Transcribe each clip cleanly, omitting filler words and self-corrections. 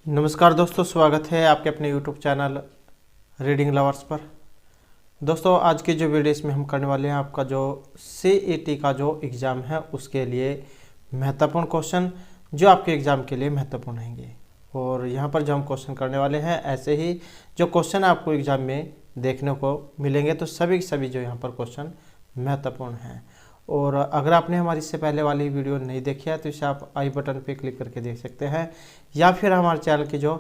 नमस्कार दोस्तों, स्वागत है आपके अपने YouTube चैनल रीडिंग लवर्स पर। दोस्तों, आज की जो वीडियो इसमें हम करने वाले हैं, आपका जो CET का जो एग्ज़ाम है उसके लिए महत्वपूर्ण क्वेश्चन जो आपके एग्ज़ाम के लिए महत्वपूर्ण होंगे। और यहाँ पर जो हम क्वेश्चन करने वाले हैं, ऐसे ही जो क्वेश्चन आपको एग्ज़ाम में देखने को मिलेंगे, तो सभी जो यहाँ पर क्वेश्चन महत्वपूर्ण हैं। और अगर आपने हमारी इससे पहले वाली वीडियो नहीं देखी है तो इसे आप आई बटन पे क्लिक करके देख सकते हैं, या फिर हमारे चैनल की जो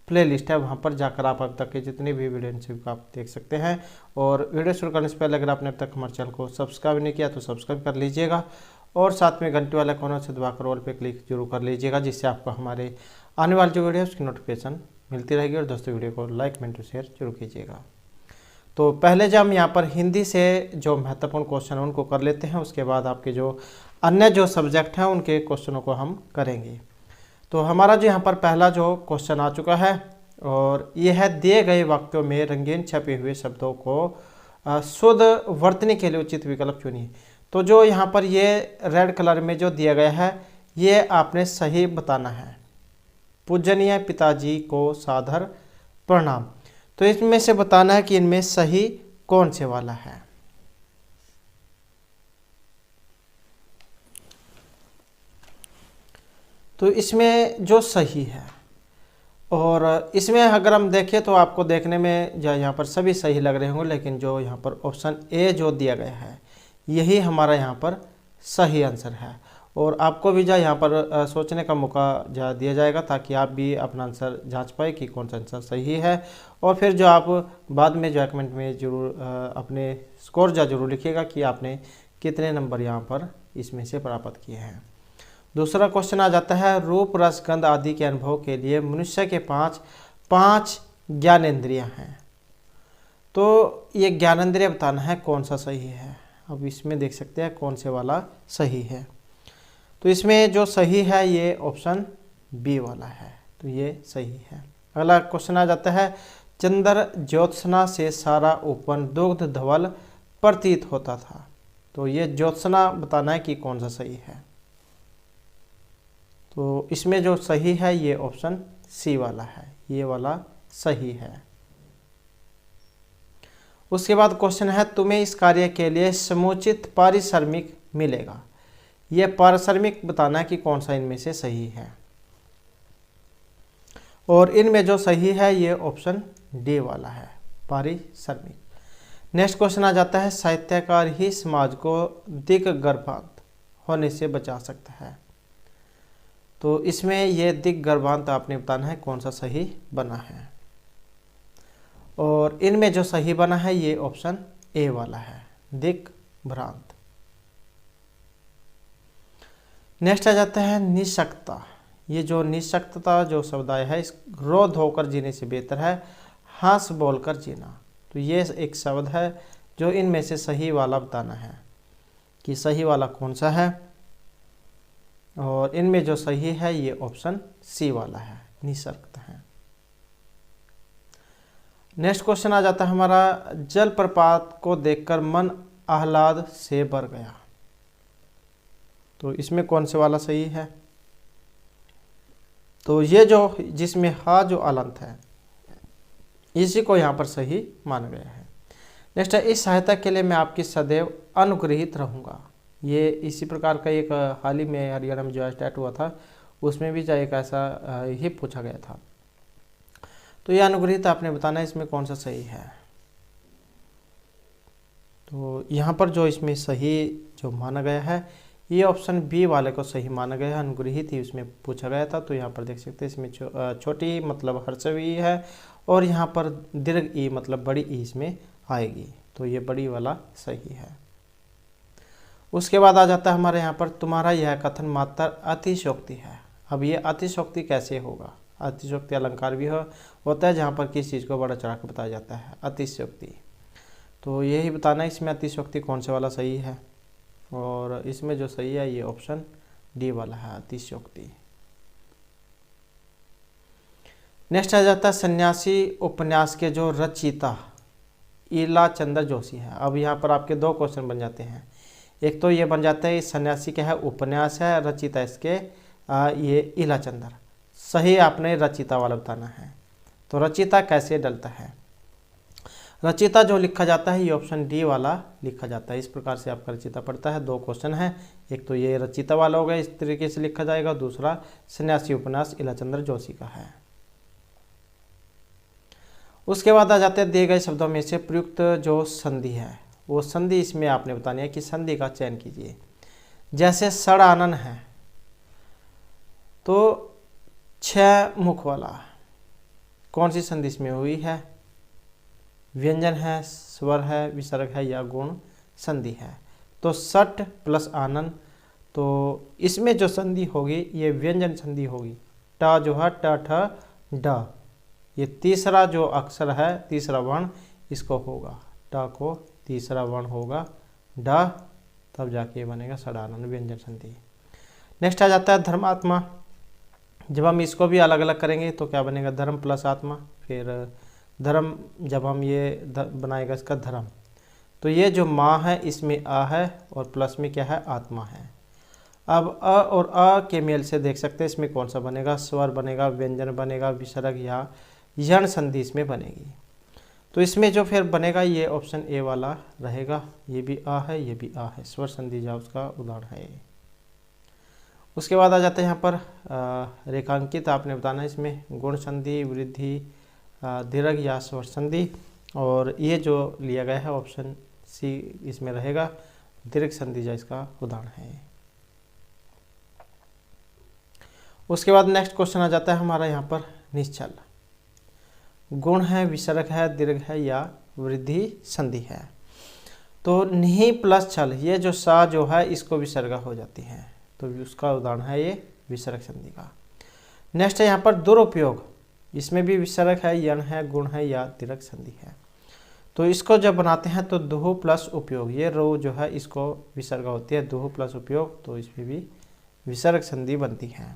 प्लेलिस्ट है वहां पर जाकर आप अब तक के जितनी भी वीडियो हैं सभी को आप देख सकते हैं। और वीडियो शुरू करने से पहले अगर आपने अब तक हमारे चैनल को सब्सक्राइब नहीं किया तो सब्सक्राइब कर लीजिएगा, और साथ में घंटे वाला कोना से दबाकर ऑल पे क्लिक जरूर कर लीजिएगा, जिससे आपको हमारे आने वाली जो वीडियो है उसकी नोटिफिकेशन मिलती रहेगी। और दोस्तों, वीडियो को लाइक कमेंट और शेयर जरूर कीजिएगा। तो पहले जब हम यहाँ पर हिंदी से जो महत्वपूर्ण क्वेश्चन है उनको कर लेते हैं, उसके बाद आपके जो अन्य जो सब्जेक्ट हैं उनके क्वेश्चनों को हम करेंगे। तो हमारा जो यहाँ पर पहला जो क्वेश्चन आ चुका है, और ये है दिए गए वाक्यों में रंगीन छपे हुए शब्दों को शुद्ध वर्तनी के लिए उचित विकल्प चुनिए। तो जो यहाँ पर ये रेड कलर में जो दिया गया है, ये आपने सही बताना है। पूजनीय पिताजी को सादर प्रणाम। तो इसमें से बताना है कि इनमें सही कौन से वाला है। तो इसमें जो सही है, और इसमें अगर हम देखें तो आपको देखने में जो यहाँ पर सभी सही लग रहे होंगे, लेकिन जो यहाँ पर ऑप्शन ए जो दिया गया है यही हमारा यहाँ पर सही आंसर है। और आपको भी जो यहाँ पर सोचने का मौका जा दिया जाएगा, ताकि आप भी अपना आंसर जांच पाए कि कौन सा आंसर सही है। और फिर जो आप बाद में जो कमेंट में जरूर अपने स्कोर जरूर लिखिएगा कि आपने कितने नंबर यहाँ पर इसमें से प्राप्त किए हैं। दूसरा क्वेश्चन आ जाता है, रूप रस गंध आदि के अनुभव के लिए मनुष्य के पाँच ज्ञानेंद्रियाँ हैं। तो ये ज्ञानेंद्रिय बताना है कौन सा सही है। अब इसमें देख सकते हैं कौन से वाला सही है। तो इसमें जो सही है ये ऑप्शन बी वाला है, तो ये सही है। अगला क्वेश्चन आ जाता है, चंद्र ज्योत्सना से सारा उपवन दुग्ध धवल प्रतीत होता था। तो ये ज्योत्सना बताना है कि कौन सा सही है। तो इसमें जो सही है ये ऑप्शन सी वाला है, ये वाला सही है। उसके बाद क्वेश्चन है, तुम्हें इस कार्य के लिए समुचित पारिश्रमिक मिलेगा। ये पारिश्रमिक बताना है कि कौन सा इनमें से सही है। और इनमें जो सही है ये ऑप्शन डी वाला है, पारिश्रमिक। नेक्स्ट क्वेश्चन आ जाता है, साहित्यकार ही समाज को दिग्गर्भांत होने से बचा सकता है। तो इसमें ये दिग्गर्भांत आपने बताना है कौन सा सही बना है। और इनमें जो सही बना है ये ऑप्शन ए वाला है, दिग्भ्रांत। नेक्स्ट आ जाता है निशक्तता। ये जो निशक्तता जो शब्द आया है, इस क्रोध होकर जीने से बेहतर है हंस बोलकर जीना। तो ये एक शब्द है जो इनमें से सही वाला बताना है कि सही वाला कौन सा है। और इनमें जो सही है ये ऑप्शन सी वाला है, निशक्त है। नेक्स्ट क्वेश्चन आ जाता है हमारा, जलप्रपात को देखकर मन आह्लाद से भर गया। तो इसमें कौन से वाला सही है। तो ये जो जिसमें हा जो अलंत है इसी को यहाँ पर सही माना गया है। नेक्स्ट है, इस सहायता के लिए मैं आपकी सदैव अनुग्रहित रहूँगा। ये इसी प्रकार का एक हाल ही में हरियाणा में जो स्टार्ट हुआ था उसमें भी एक ऐसा ही पूछा गया था। तो ये अनुग्रहित आपने बताना है इसमें कौन सा सही है। तो यहाँ पर जो इसमें सही जो माना गया है ये ऑप्शन बी वाले को सही माना गया है, अनुग्रहित ही उसमें पूछा गया था। तो यहाँ पर देख सकते हैं इसमें छोटी मतलब हर्षव ई है, और यहाँ पर दीर्घ ई मतलब बड़ी ई इसमें आएगी। तो ये बड़ी वाला सही है। उसके बाद आ जाता है हमारे यहाँ पर, तुम्हारा यह कथन मात्र अतिशयोक्ति है। अब ये अतिशयोक्ति कैसे होगा। अतिशयोक्ति अलंकार भी होता है जहाँ पर किसी चीज़ को बड़ा चढ़ा कर बताया जाता है, अतिशयोक्ति। तो यही बताना है इसमें अतिशयोक्ति कौन से वाला सही है। और इसमें जो सही है ये ऑप्शन डी वाला है, अतिशयोक्ति। नेक्स्ट आ जाता है, सन्यासी उपन्यास के जो रचयिता ईला चंद्र जोशी है। अब यहाँ पर आपके दो क्वेश्चन बन जाते हैं। एक तो ये बन जाता है सन्यासी क्या है, उपन्यास है, रचयिता इसके ये ईला चंद्र। सही आपने रचिता वाला बताना है। तो रचिता कैसे डलता है? रचिता जो लिखा जाता है ये ऑप्शन डी वाला लिखा जाता है। इस प्रकार से आपका रचिता पड़ता है। 2 क्वेश्चन है, एक तो ये रचिता वाला होगा, इस तरीके से लिखा जाएगा, दूसरा सन्यासी उपन्यास इलाचंद्र जोशी का है। उसके बाद आ जाते हैं दिए गए शब्दों में से प्रयुक्त जो संधि है वो संधि इसमें आपने बतानी है कि संधि का चयन कीजिए। जैसे षडानन है तो 6 मुख वाला, कौन सी संधि इसमें हुई है? व्यंजन है, स्वर है, विसर्ग है या गुण संधि है। तो सट प्लस आनन, तो इसमें जो संधि होगी ये व्यंजन संधि होगी। ट जो है ट ठ ड, ये तीसरा जो अक्षर है, तीसरा वर्ण इसको होगा, ट को तीसरा वर्ण होगा ड, तब जाके ये बनेगा षडानन व्यंजन संधि। नेक्स्ट आ जाता है धर्मात्मा। जब हम इसको भी अलग अलग करेंगे तो क्या बनेगा? धर्म प्लस आत्मा। फिर धर्म जब हम ये बनाएगा इसका धर्म, तो ये जो माँ है इसमें आ है और प्लस में क्या है? आत्मा है। अब अ और अ के मेल से देख सकते हैं इसमें कौन सा बनेगा? स्वर बनेगा, व्यंजन बनेगा, विसर्ग या यण संधि इसमें बनेगी। तो इसमें जो फिर बनेगा ये ऑप्शन ए वाला रहेगा। ये भी आ है, ये भी आ है, स्वर संधि जा उसका उदाहरण है। उसके बाद आ जाते हैं यहाँ पर रेखांकित आपने बताना है इसमें गुण संधि, वृद्धि, दीर्घ या स्वर संधि, और ये जो लिया गया है ऑप्शन सी इसमें रहेगा, दीर्घ संधि जा इसका उदाहरण है। उसके बाद नेक्स्ट क्वेश्चन आ जाता है हमारा यहाँ पर निश्चल। गुण है, विसर्ग है, दीर्घ है या वृद्धि संधि है। तो निहि प्लस छल, ये जो सा जो है इसको विसर्ग हो जाती है, तो उसका उदाहरण है ये विसर्ग संधि का। नेक्स्ट है यहाँ पर दुरुपयोग, इसमें भी विसर्ग है, यण है, गुण है या दीर्घ संधि है। तो इसको जब बनाते हैं तो दुहु प्लस उपयोग, ये रो जो है इसको विसर्ग होती है, दुहु प्लस उपयोग, तो इसमें भी विसर्ग संधि बनती है।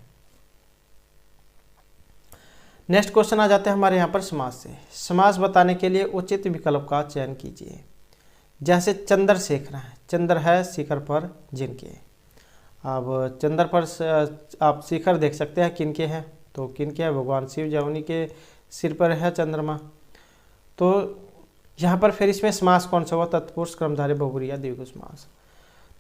नेक्स्ट क्वेश्चन आ जाते हैं हमारे यहाँ पर समास से। समास बताने के लिए उचित विकल्प का चयन कीजिए। जैसे चंद्रशेखर है, चंद्र है शिखर पर जिनके। अब चंद्र पर आप शिखर देख सकते हैं किनके हैं, तो किनके हैं? भगवान शिव जो उन्हीं के सिर पर है चंद्रमा। तो यहाँ पर फिर इसमें समास कौन सा हुआ? तत्पुरुष, कर्मधारय, बहुब्रीहि या द्विगु समास।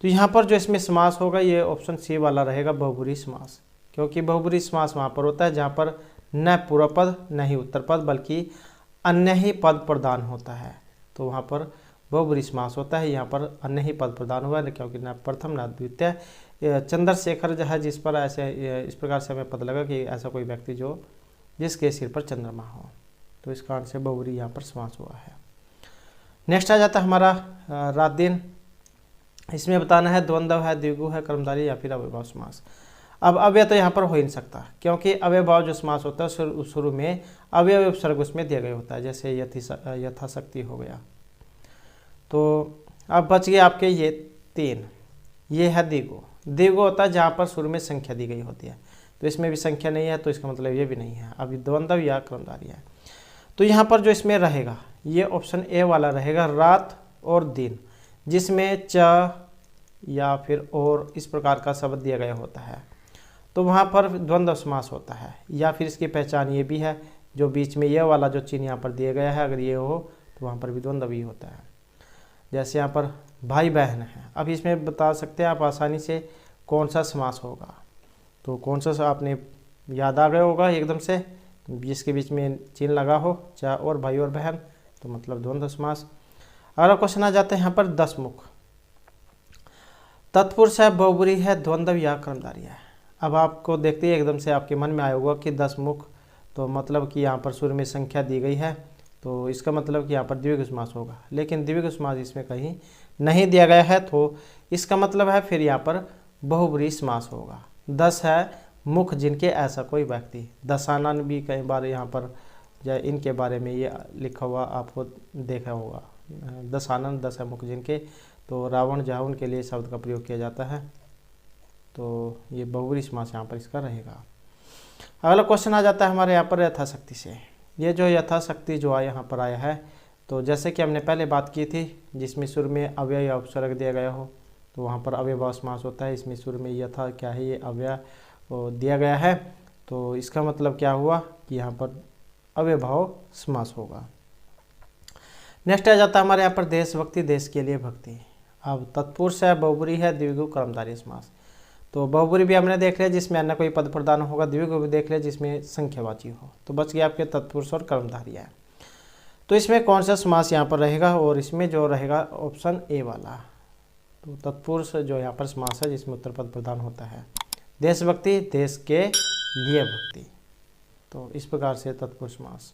तो यहाँ पर जो इसमें समास होगा ये ऑप्शन सी वाला रहेगा, बहुब्रीहि समास, क्योंकि बहुब्रीहि समास वहाँ पर होता है जहाँ पर न पूर्व पद न ही उत्तर पद बल्कि अन्य ही पद प्रदान होता है, तो वहाँ पर बहुब्रीहि समास होता है। यहाँ पर अन्य ही पद प्रदान हुआ है क्योंकि न प्रथम न द्वितीय। चंद्रशेखर जो है जिस पर ऐसे इस प्रकार से हमें पता लगा कि ऐसा कोई व्यक्ति जो जिसके सिर पर चंद्रमा हो, तो इस कारण से बहुब्रीहि यहाँ पर समास हुआ है। नेक्स्ट आ जाता है हमारा रात दिन। इसमें बताना है द्वंद्व है, द्विगु है, कर्मधारय या फिर अव्ययभाव समास। अब अव्यय तो यहाँ पर हो ही नहीं सकता क्योंकि अव्ययभाव जो समास होता है शुरू में अव्यय उपसर्ग उसमें दिया गया होता है, जैसे यथाशक्ति हो गया। तो अब बच गए आपके ये 3। ये है द्विगु। द्विगु होता है जहाँ पर शुरू में संख्या दी गई होती है, तो इसमें भी संख्या नहीं है, तो इसका मतलब ये भी नहीं है। अब द्वंद्व या कर्मधारय है, तो यहाँ पर जो इसमें रहेगा ये ऑप्शन ए वाला रहेगा, रात और दिन, जिसमें च या फिर और इस प्रकार का शब्द दिया गया होता है, तो वहाँ पर द्वंद्व समास होता है। या फिर इसकी पहचान ये भी है, जो बीच में ये वाला जो चिन्ह यहाँ पर दिया गया है, अगर ये हो तो वहाँ पर भी द्वंद्व ही होता है। जैसे यहाँ पर भाई बहन है, अब इसमें बता सकते हैं आप आसानी से कौन सा समास होगा। तो कौन सा आपने याद आ गया होगा एकदम से, जिसके बीच में चिन्ह लगा हो, चाहे और भाई और बहन, तो मतलब द्वंद्व समास। अगला क्वेश्चन आ जाते हैं यहाँ पर 10 मुख। तत्पुरुष है, बहुब्रीहि है, द्वंद्व या कर्मधारय है। अब आपको देखते ही एकदम से आपके मन में आया होगा कि 10 मुख, तो मतलब कि यहाँ पर शुरू में संख्या दी गई है, तो इसका मतलब कि यहाँ पर द्विगु समास होगा। लेकिन द्विगु समास इसमें कहीं नहीं दिया गया है, तो इसका मतलब है फिर यहाँ पर बहुब्रीहि समास होगा। 10 है मुख जिनके, ऐसा कोई व्यक्ति। दशानन भी कई बार यहाँ पर या इनके बारे में ये लिखा हुआ आपको देखा होगा, दशानन 10 है मुख जिनके, तो रावण जो है उनके लिए शब्द का प्रयोग किया जाता है, तो ये बहुब्रीहि समास यहाँ पर इसका रहेगा। अगला क्वेश्चन आ जाता है हमारे यहाँ पर यथाशक्ति से। ये जो यथाशक्ति जो है यहाँ पर आया है, तो जैसे कि हमने पहले बात की थी, जिसमें शुरू में अव्यय या उपसर्ग दिया गया हो तो वहाँ पर अव्ययभाव समास होता है। इसमें शुरू में यथा क्या है, ये अव्यय दिया गया है, तो इसका मतलब क्या हुआ कि यहाँ पर अव्ययभाव समास होगा। नेक्स्ट आ जाता है हमारे यहाँ पर देशभक्ति, देश के लिए भक्ति। अब तत्पुरुष है, बहुब्री है, द्विगु कर्मधारय समास। तो बहुब्री भी हमने देख लिया जिसमें अन्य कोई पद प्रधान होगा, द्विगु भी देख लिया जिसमें संख्यावाची हो। तो बच गया आपके तत्पुरुष और कर्मधारय है। तो इसमें कौन सा समास यहाँ पर रहेगा, और इसमें जो रहेगा ऑप्शन ए वाला। तो तत्पुरुष जो यहाँ पर समास है जिसमें उत्तर पद प्रधान होता है, देशभक्ति, देश के लिए भक्ति। तो इस प्रकार से तत्पुरुष समास।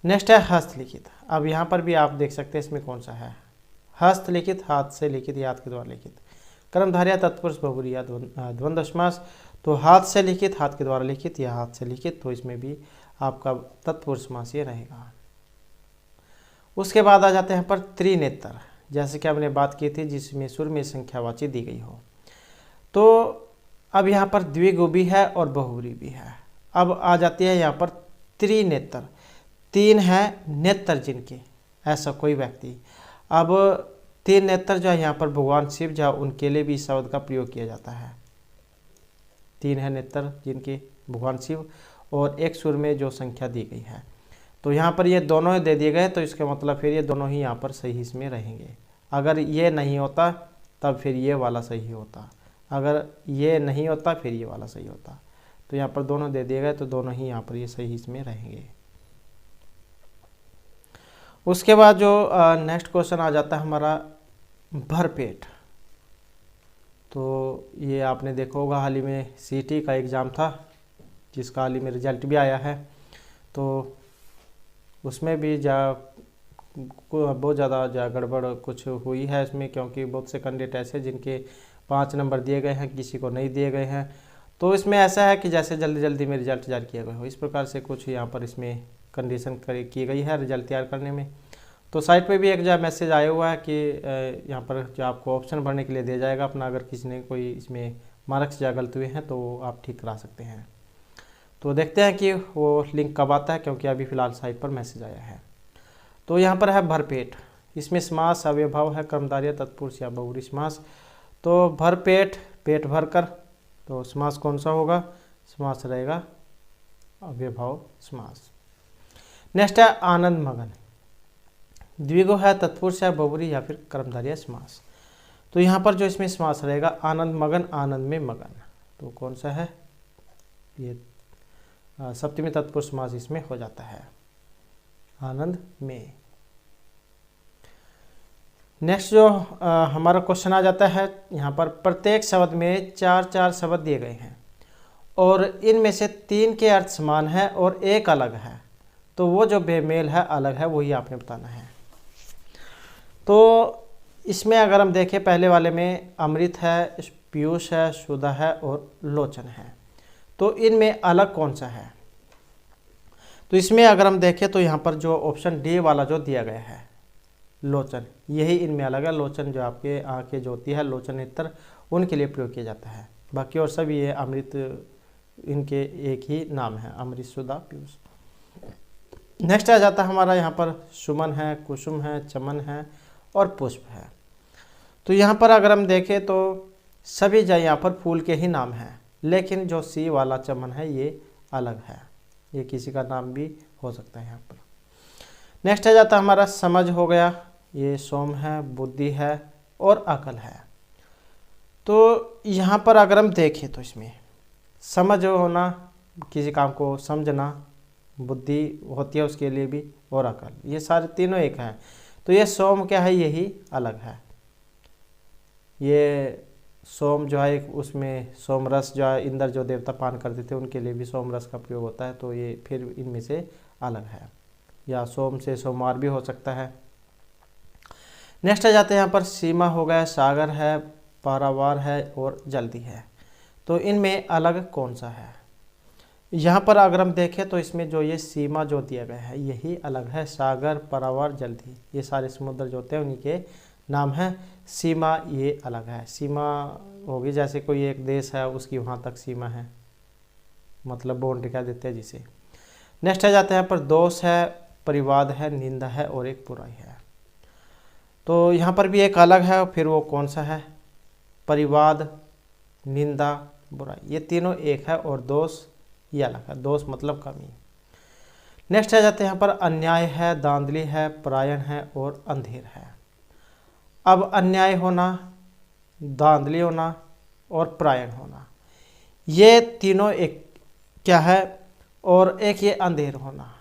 नेक्स्ट है हस्तलिखित। अब यहाँ पर भी आप देख सकते हैं इसमें कौन सा है, हस्तलिखित, हाथ से लिखित, याद के द्वारा लिखित। कर्मधारय तत्पुरुष बहुब्री या द्वंद्व समास। तो हाथ से लिखित, हाथ के द्वारा लिखित या हाथ से लिखित, तो इसमें भी आपका तत्पुरुष समास ये रहेगा। उसके बाद आ जाते हैं पर त्रिनेत्र, जैसे कि हमने बात की थी जिसमें सुर में संख्यावाची दी गई हो। तो अब यहाँ पर द्विगु भी है और बहुब्री भी है। अब आ जाती है यहाँ पर त्रिनेत्र, तीन है नेत्र जिनके, ऐसा कोई व्यक्ति। अब तीन नेत्र जो है यहाँ पर भगवान शिव जो उनके लिए भी इस शब्द का प्रयोग किया जाता है। तीन है नेत्र जिनके भगवान शिव, और एक सुर में जो संख्या दी गई है। तो यहाँ पर ये दोनों ही दे दिए गए, तो इसका मतलब फिर ये दोनों ही यहाँ पर सही इसमें रहेंगे। अगर ये नहीं होता तब फिर ये वाला सही होता, अगर ये नहीं होता फिर ये वाला सही होता। तो यहाँ पर दोनों दे दिए गए, तो दोनों ही यहाँ पर ये सही इसमें रहेंगे। उसके बाद जो नेक्स्ट क्वेश्चन आ जाता है हमारा भरपेट। तो ये आपने देखा होगा हाल ही में सीटी का एग्ज़ाम था जिसका हाल ही में रिजल्ट भी आया है। तो उसमें भी बहुत ज़्यादा गड़बड़ कुछ हुई है इसमें, क्योंकि बहुत से कैंडिडेट ऐसे जिनके 5 नंबर दिए गए हैं, किसी को नहीं दिए गए हैं। तो इसमें ऐसा है कि जैसे जल्दी जल्दी में रिजल्ट जारी किया गया हो, इस प्रकार से कुछ यहाँ पर इसमें कंडीशन की गई है रिजल्ट तैयार करने में। तो साइट पे भी एक जो मैसेज आया हुआ है कि यहाँ पर जो आपको ऑप्शन भरने के लिए दिया जाएगा अपना, अगर किसी ने कोई इसमें मार्क्स या गलत हुए हैं तो आप ठीक करा सकते हैं। तो देखते हैं कि वो लिंक कब आता है, क्योंकि अभी फ़िलहाल साइट पर मैसेज आया है। तो यहाँ पर है भरपेट, इसमें समास अव्ययभाव है कर्मधारय तत्पुरुष या बहुब्री समास। तो भरपेट, पेट भरकर, तो समास कौन सा होगा, समास रहेगा अव्ययभाव समास। नेक्स्ट है आनंद मगन, द्विगु है, तत्पुरुष है, बहुब्री या फिर कर्मधारय समास। तो यहाँ पर जो इसमें समास रहेगा आनंद मगन, आनंद में मगन। तो कौन सा है, ये सप्तमी तत्पुरुष समास इसमें हो जाता है, आनंद में। नेक्स्ट जो हमारा क्वेश्चन आ जाता है यहाँ पर प्रत्येक शब्द में 4-4 शब्द दिए गए हैं और इनमें से 3 के अर्थ समान है और एक अलग है, तो वो जो बेमेल है, अलग है, वही आपने बताना है। तो इसमें अगर हम देखें पहले वाले में अमृत है, पीयूष है, सुधा है और लोचन है। तो इनमें अलग कौन सा है, तो इसमें अगर हम देखें तो यहाँ पर जो ऑप्शन डी वाला जो दिया गया है लोचन, यही इनमें अलग है। लोचन जो आपके आँखें जो होती है, लोचन नेत्र, उनके लिए प्रयोग किया जाता है। बाकी और सब ये अमृत, इनके एक ही नाम है, अमृत, सुधा, पीयूष। नेक्स्ट आ जाता है हमारा यहाँ पर सुमन है, कुसुम है, चमन है और पुष्प है। तो यहाँ पर अगर हम देखें तो सभी जो यहाँ पर फूल के ही नाम हैं, लेकिन जो सी वाला चमन है ये अलग है, ये किसी का नाम भी हो सकता है यहाँ पर। नेक्स्ट आ जाता है हमारा समझ हो गया, ये सोम है, बुद्धि है और अकल है। तो यहाँ पर अगर हम देखें तो इसमें समझ होना, किसी काम को समझना, बुद्धि होती है उसके लिए भी, और अकल, ये सारे तीनों एक हैं। तो ये सोम क्या है, यही अलग है। ये सोम जो है उसमें सोम रस जो है इंद्र जो देवता पान करते थे उनके लिए भी सोम रस का प्रयोग होता है, तो ये फिर इनमें से अलग है, या सोम से सोमवार भी हो सकता है। नेक्स्ट आ जाते हैं यहाँ पर सीमा हो गया, सागर है, पारावार है और जल्दी है। तो इनमें अलग कौन सा है, यहाँ पर अगर हम देखें तो इसमें जो ये सीमा जो दिया गया है यही अलग है। सागर, पारावार, जल्दी, ये सारे समुद्र जो होते हैं उन्हीं के नाम है। सीमा ये अलग है, सीमा होगी जैसे कोई एक देश है उसकी वहाँ तक सीमा है, मतलब बाउंड्री कह देते हैं जिसे। नेक्स्ट आ जाते हैं यहाँ पर दोष है, परिवाद है, निंदा है और एक बुराई है। तो यहाँ पर भी एक अलग है, फिर वो कौन सा है, परिवाद, निंदा, बुराई, ये तीनों एक है और दोष ये अलग है। दोष मतलब कमी। नेक्स्ट आ जाते हैं यहाँ पर अन्याय है, धांधली है, परायण है और अंधेर है। अब अन्याय होना, धांधली होना और परायण होना, ये तीनों एक क्या है, और एक ये अंधेर होना।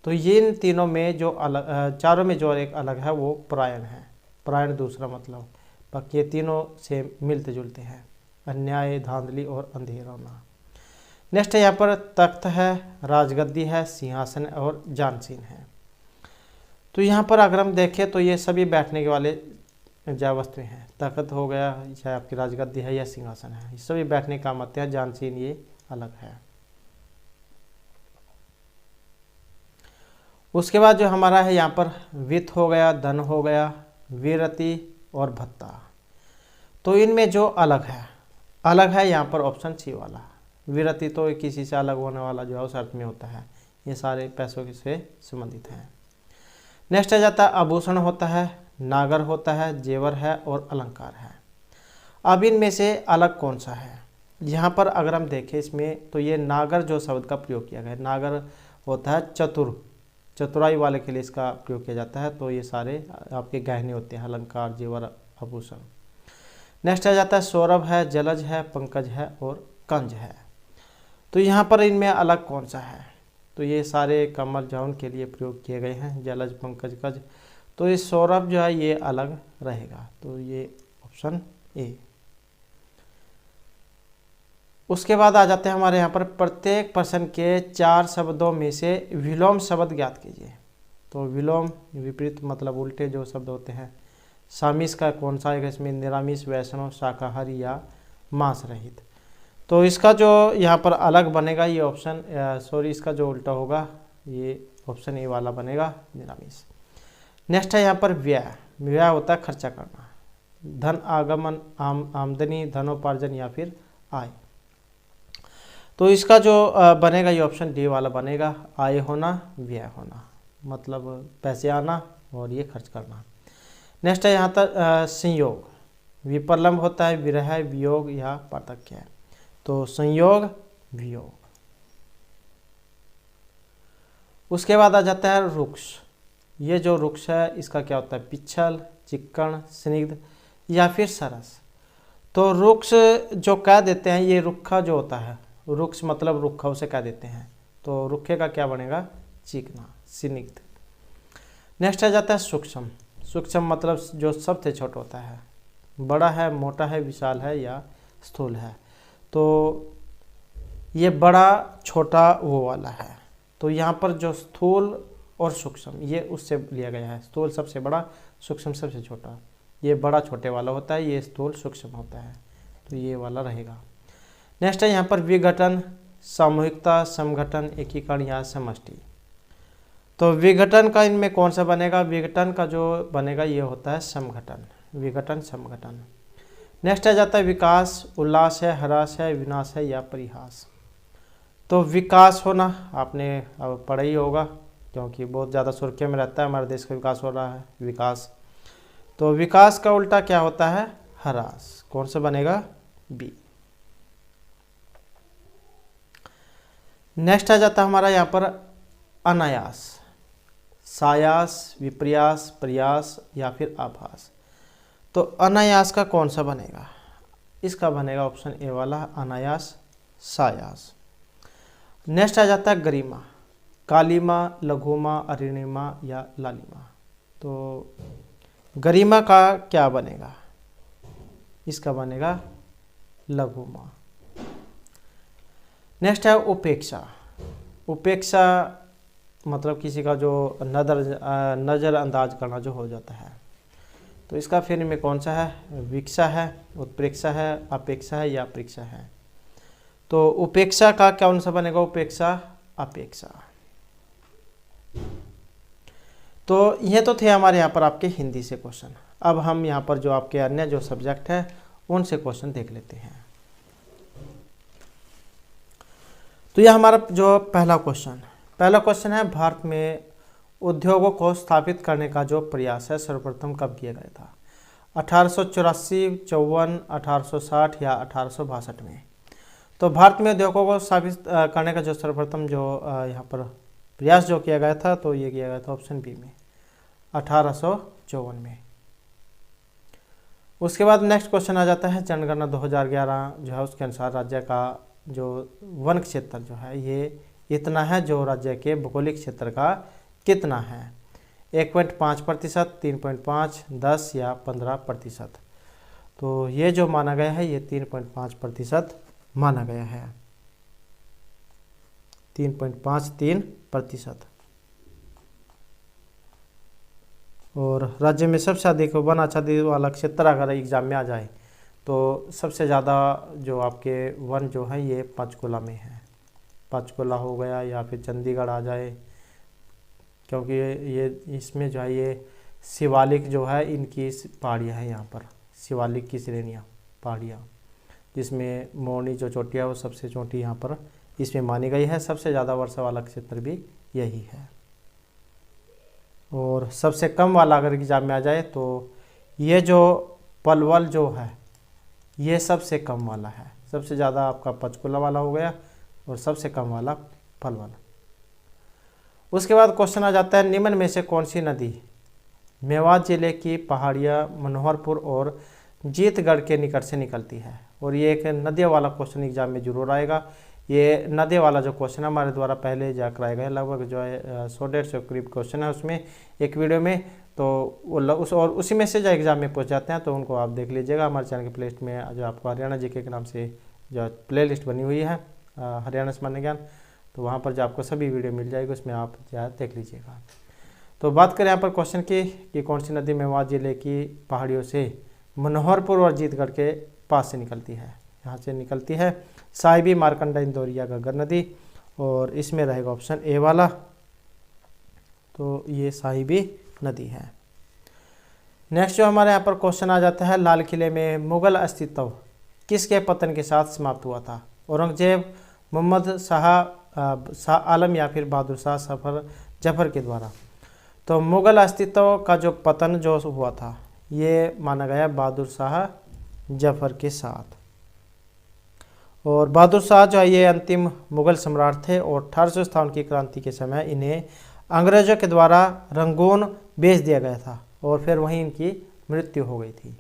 तो ये इन तीनों में जो अलग, चारों में जो एक अलग है वो परायण है। परायण दूसरा मतलब, बाकी ये तीनों से मिलते जुलते हैं, अन्याय, धांधली और अंधेर होना। नेक्स्ट है यहाँ पर तख्त है, राजगद्दी है, सिंहासन और जानसीन है। तो यहाँ पर अगर हम देखें तो ये सभी बैठने के वाले जो वस्तुएं हैं, तख्त हो गया, चाहे आपकी राजगद्दी है या सिंहासन है, ये सभी बैठने का काम आते हैं। जानसीन ये अलग है। उसके बाद जो हमारा है यहाँ पर वित्त हो गया, धन हो गया, वीरति और भत्ता। तो इनमें जो अलग है यहाँ पर ऑप्शन सी वाला। वीरति तो किसी से अलग होने वाला जो है उस अर्थ में होता है, ये सारे पैसों से संबंधित हैं। नेक्स्ट आ जाता है आभूषण होता है, नागर होता है, जेवर है और अलंकार है। अब इनमें से अलग कौन सा है? यहाँ पर अगर हम देखें इसमें तो ये नागर जो शब्द का प्रयोग किया गया है, नागर होता है चतुराई वाले के लिए इसका प्रयोग किया जाता है। तो ये सारे आपके गहने होते हैं, अलंकार, जेवर, आभूषण। नेक्स्ट आ जाता है सौरभ है, जलज है, पंकज है और कंज है। तो यहाँ पर इनमें अलग कौन सा है? तो ये सारे कमल जौन के लिए प्रयोग किए गए हैं, जलज, पंकज, कंज। तो ये सौरभ जो है ये अलग रहेगा, तो ये ऑप्शन ए। उसके बाद आ जाते हैं हमारे यहाँ पर प्रत्येक प्रश्न के 4 शब्दों में से विलोम शब्द ज्ञात कीजिए। तो विलोम विपरीत मतलब उल्टे जो शब्द होते हैं। सामिस का कौन सा है? इसमें निरामिष, वैष्णव, शाकाहारी या मांस रहित। तो इसका जो यहाँ पर अलग बनेगा ये ऑप्शन इसका जो उल्टा होगा ये ऑप्शन ए वाला बनेगा, निरामिष। नेक्स्ट है यहाँ पर व्यय। व्यय होता है खर्चा करना, धन आगमन, आमदनी, धनोपार्जन या फिर आय। तो इसका जो बनेगा ये ऑप्शन डी वाला बनेगा, आय होना, व्यय होना, मतलब पैसे आना और ये खर्च करना। नेक्स्ट है यहाँ तक संयोग। विपर्लंब होता है विरह, वियोग या पार्थक्य है। तो संयोग, वियोग। उसके बाद आ जाता है रुक्ष। ये जो रुक्ष है इसका क्या होता है? पिच्छल, चिक्कण, स्निग्ध या फिर सरस। तो रुक्ष जो कह देते हैं, ये रुक्खा जो होता है, रुक्ष मतलब रुक्खा उसे कह देते हैं। तो रुखे का क्या बनेगा? चिकना, स्निग्ध। नेक्स्ट आ जाता है सूक्ष्म। सूक्ष्म मतलब जो सबसे छोटा होता है, बड़ा है, मोटा है, विशाल है या स्थूल है। तो ये बड़ा, छोटा वो वाला है। तो यहाँ पर जो स्थूल और सूक्ष्म ये उससे लिया गया है। स्थूल सबसे बड़ा, सूक्ष्म सबसे छोटा। ये बड़ा छोटे वाला होता है, ये स्थूल सूक्ष्म होता है। तो ये वाला रहेगा। नेक्स्ट है यहाँ पर विघटन, सामूहिकता, समघटन, एकीकरण या समष्टि। तो विघटन का इनमें कौन सा बनेगा? विघटन का जो बनेगा ये होता है समघटन, विघटन, समघटन। नेक्स्ट आ जाता है विकास। उल्लास है, हरास है, विनाश है या परिहास। तो विकास होना आपने अब पढ़ा ही होगा, क्योंकि बहुत ज़्यादा सुर्खियों में रहता है, हमारे देश का विकास हो रहा है, विकास। तो विकास का उल्टा क्या होता है? हरास। कौन सा बनेगा? बी। नेक्स्ट आ जाता है हमारा यहाँ पर अनायास, सायास, विप्रयास, प्रयास या फिर आभास। तो अनायास का कौन सा बनेगा? इसका बनेगा ऑप्शन ए वाला, अनायास, सायास। नेक्स्ट आ जाता है गरिमा, कालीमा, लघुमा, अरुणिमा या लालिमा। तो गरिमा का क्या बनेगा? इसका बनेगा लघुमा। नेक्स्ट है उपेक्षा। उपेक्षा मतलब किसी का जो नज़रअंदाज करना जो हो जाता है। तो इसका फिर में कौन सा है? विक्षा है, उत्प्रेक्षा है, अपेक्षा है या प्रेक्षा है। तो उपेक्षा का कौन सा बनेगा? उपेक्षा, अपेक्षा। तो ये तो थे हमारे यहाँ पर आपके हिंदी से क्वेश्चन। अब हम यहाँ पर जो आपके अन्य जो सब्जेक्ट है उनसे क्वेश्चन देख लेते हैं। तो यह हमारा जो पहला क्वेश्चन है, भारत में उद्योगों को स्थापित करने का जो प्रयास है सर्वप्रथम कब किया गया था? 1884, 54, 1860 या 1862 में। तो भारत में उद्योगों को स्थापित करने का जो सर्वप्रथम जो यहाँ पर प्रयास जो किया गया था, तो ये किया गया था ऑप्शन बी में 1854 में। उसके बाद नेक्स्ट क्वेश्चन आ जाता है जनगणना 2011 जो है उसके अनुसार राज्य का जो वन क्षेत्र जो है ये इतना है जो राज्य के भौगोलिक क्षेत्र का कितना है, 1.5%, 3.5, 10 या 15%। तो ये जो माना गया है ये 3.5% माना गया है, 3.53%। और राज्य में सबसे अधिक वन आच्छादित वाला क्षेत्र अगर एग्जाम में आ जाए तो सबसे ज़्यादा जो आपके वन जो है ये पंचकुला में है, पंचकुला हो गया या फिर चंडीगढ़ आ जाए, क्योंकि ये इसमें जो है ये शिवालिक जो है इनकी पहाड़ियाँ है, यहाँ पर शिवालिक की श्रेणियाँ पहाड़ियाँ, जिसमें मोरनी जो चोटी है वो सबसे चोटी यहाँ पर इसमें मानी गई है। सबसे ज़्यादा वर्षा वाला क्षेत्र भी यही है। और सबसे कम वाला अगर एग्जाम में आ जाए तो ये जो पलवल जो है ये सबसे कम वाला है, सबसे ज़्यादा आपका पंचकुला वाला हो गया और सबसे कम वाला पलवल। उसके बाद क्वेश्चन आ जाता है निम्न में से कौन सी नदी मेवात जिले की पहाड़ियाँ मनोहरपुर और जीतगढ़ के निकट से निकलती है। और ये एक नदी वाला क्वेश्चन एग्जाम में जरूर आएगा। ये नदी वाला जो क्वेश्चन हमारे द्वारा पहले जा कराया गया, लगभग जो है 100-150 करीब क्वेश्चन है उसमें एक वीडियो में, तो वो उसी में से जो एग्जाम में पूछ जाते हैं तो उनको आप देख लीजिएगा। हमारे चैनल के प्ले लिस्ट में जो आपको हरियाणा जीके के नाम से जो प्ले लिस्ट बनी हुई है हरियाणा सामान्य ज्ञान, तो वहाँ पर जो आपको सभी वीडियो मिल जाएगी, उसमें आप जो देख लीजिएगा। तो बात करें यहाँ पर क्वेश्चन की कि कौन सी नदी मेवात जिले की पहाड़ियों से मनोहरपुर और जीतगढ़ के पास से निकलती है, यहाँ से निकलती है साहिबी, मारकंडा, इंदौरिया, घग्गर नदी। और इसमें रहेगा ऑप्शन ए वाला, तो ये साहिबी नदी है। नेक्स्ट जो हमारे यहाँ पर क्वेश्चन आ जाता है लाल किले में मुगल अस्तित्व किसके पतन के साथ समाप्त हुआ था, औरंगजेब, मोहम्मद शाह आलम या फिर बहादुर शाह जफर के द्वारा। तो मुगल अस्तित्व का जो पतन जो हुआ था ये माना गया बहादुर शाह जफर के साथ। और बहादुर शाह जो है ये अंतिम मुगल सम्राट थे और 1857 की क्रांति के समय इन्हें अंग्रेज़ों के द्वारा रंगून भेज दिया गया था और फिर वहीं इनकी मृत्यु हो गई थी।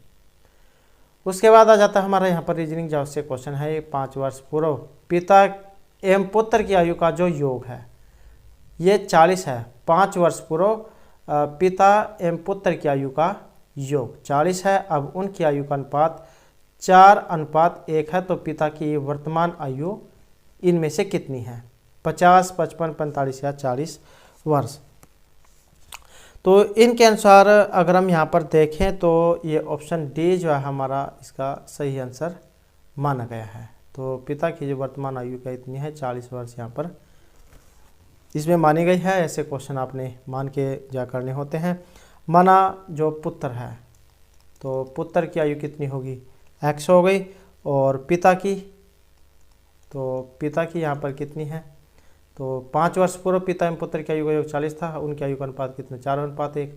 उसके बाद आ जाता है हमारा यहाँ पर रीजनिंग जो से क्वेश्चन है 5 वर्ष पूर्व पिता एवं पुत्र की आयु का जो योग है ये 40 है। 5 वर्ष पूर्व पिता एवं पुत्र की आयु का योग 40 है। अब उनकी आयु का अनुपात 4:1 है। तो पिता की वर्तमान आयु इनमें से कितनी है, 50, 55, 45 या 40 वर्ष। तो इनके अनुसार अगर हम यहाँ पर देखें तो ये ऑप्शन डी जो है हमारा इसका सही आंसर माना गया है। तो पिता की जो वर्तमान आयु का इतनी है 40 वर्ष यहाँ पर इसमें मानी गई है। ऐसे क्वेश्चन आपने मान के जा करने होते हैं। माना जो पुत्र है तो पुत्र की आयु कितनी होगी, x हो गई। और पिता की, तो पिता की यहाँ पर कितनी है, तो 5 वर्ष पूर्व पिता एवं पुत्र की आयु का योग 40 था, उनकी आयु का अनुपात कितना 4:1।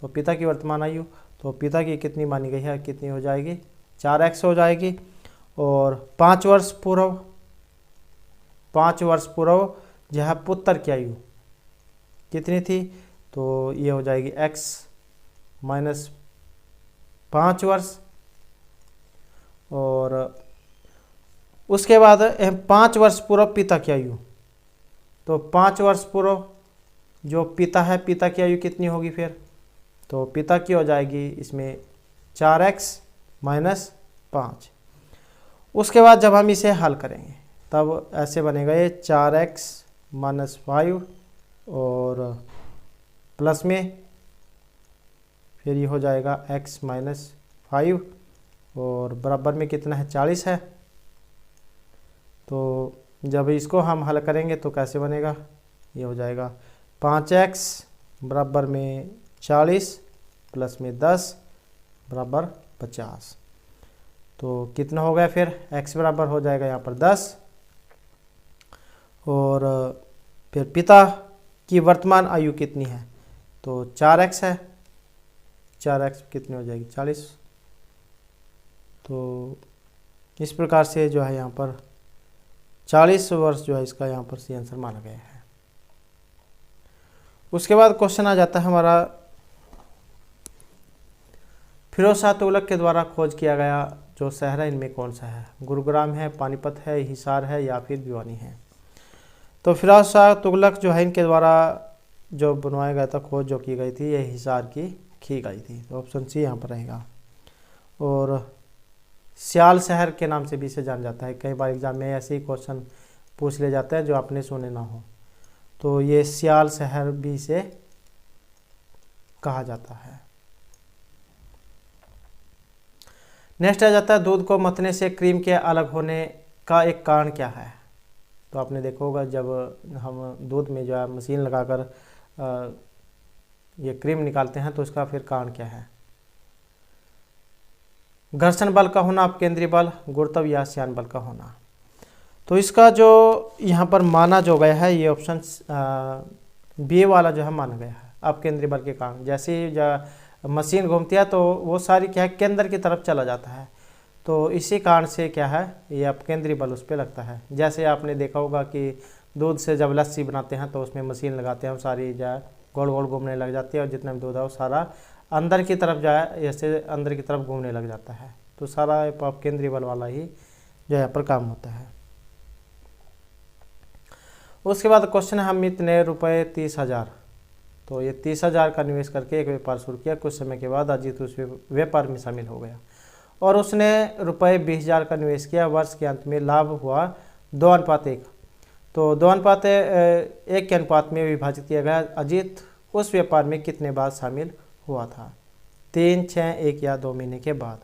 तो पिता की वर्तमान आयु, तो पिता की कितनी मानी गई है, कितनी हो जाएगी 4x हो जाएगी। और 5 वर्ष पूर्व जो है पुत्र की आयु कितनी थी, तो ये हो जाएगी x माइनस 5 वर्ष। और उसके बाद 5 वर्ष पूर्व पिता की आयु, तो 5 वर्ष पूर्व जो पिता है पिता की आयु कितनी होगी फिर, तो पिता की हो जाएगी इसमें 4x माइनस 5। उसके बाद जब हम इसे हल करेंगे तब ऐसे बनेगा ये 4x माइनस 5 और प्लस में फिर ये हो जाएगा x माइनस 5 और बराबर में कितना है 40 है। तो जब इसको हम हल करेंगे तो कैसे बनेगा, ये हो जाएगा 5x बराबर में 40 प्लस में 10 बराबर 50। तो कितना हो गया फिर x बराबर हो जाएगा यहाँ पर 10। और फिर पिता की वर्तमान आयु कितनी है, तो 4x है, 4x कितनी हो जाएगी 40। तो इस प्रकार से जो है यहाँ पर 40 वर्ष जो है इसका यहाँ पर सी आंसर माना गया है। उसके बाद क्वेश्चन आ जाता है हमारा, फिरोज शाह तुगलक के द्वारा खोज किया गया जो शहर है इनमें कौन सा है? गुरुग्राम है, पानीपत है, हिसार है या फिर भिवानी है? तो फिरोज शाह तुगलक जो है इनके द्वारा जो बनवाया गया था, खोज जो की गई थी, ये हिसार की गई थी। तो ऑप्शन सी यहाँ पर रहेगा। और सियाल शहर के नाम से भी इसे जाना जाता है। कई बार एग्जाम में ऐसे ही क्वेश्चन पूछ ले जाते हैं जो आपने सुने ना हो। तो ये सियाल शहर भी इसे कहा जाता है। नेक्स्ट आ जाता है, दूध को मथने से क्रीम के अलग होने का एक कारण क्या है? तो आपने देखा होगा जब हम दूध में जो है मशीन लगाकर ये क्रीम निकालते हैं तो इसका फिर कारण क्या है? घर्षण बल का होना, अपकेंद्री बल, गुरुत्व या श्यान बल का होना। तो इसका जो यहाँ पर माना जो गया है, ये ऑप्शन बी वाला जो है माना गया है, अपकेंद्री बल के कारण। जैसे ही मशीन घूमती है तो वो सारी क्या है, केंद्र की तरफ चला जाता है। तो इसी कारण से क्या है, ये अपकेंद्री बल उस पर लगता है। जैसे आपने देखा होगा कि दूध से जब लस्सी बनाते हैं तो उसमें मशीन लगाते हैं, सारी जो है गोल गोल घूमने लग जाती है और जितना भी दूध है वो सारा अंदर की तरफ जो है ऐसे अंदर की तरफ घूमने लग जाता है। तो सारा अपकेंद्री बल वाला ही जो यहाँ पर काम होता है। उसके बाद क्वेश्चन है, अमित ने रुपये 30,000, तो ये 30,000 का निवेश करके एक व्यापार शुरू किया। कुछ समय के बाद अजीत उस व्यापार में शामिल हो गया और उसने रुपये 20,000 का निवेश किया। वर्ष के अंत में लाभ हुआ 2:1। तो 2:1 के अनुपात में विभाजित किया गया। अजीत उस व्यापार में कितने बाद शामिल हुआ था? 3, 6, 1 या 2 महीने के बाद।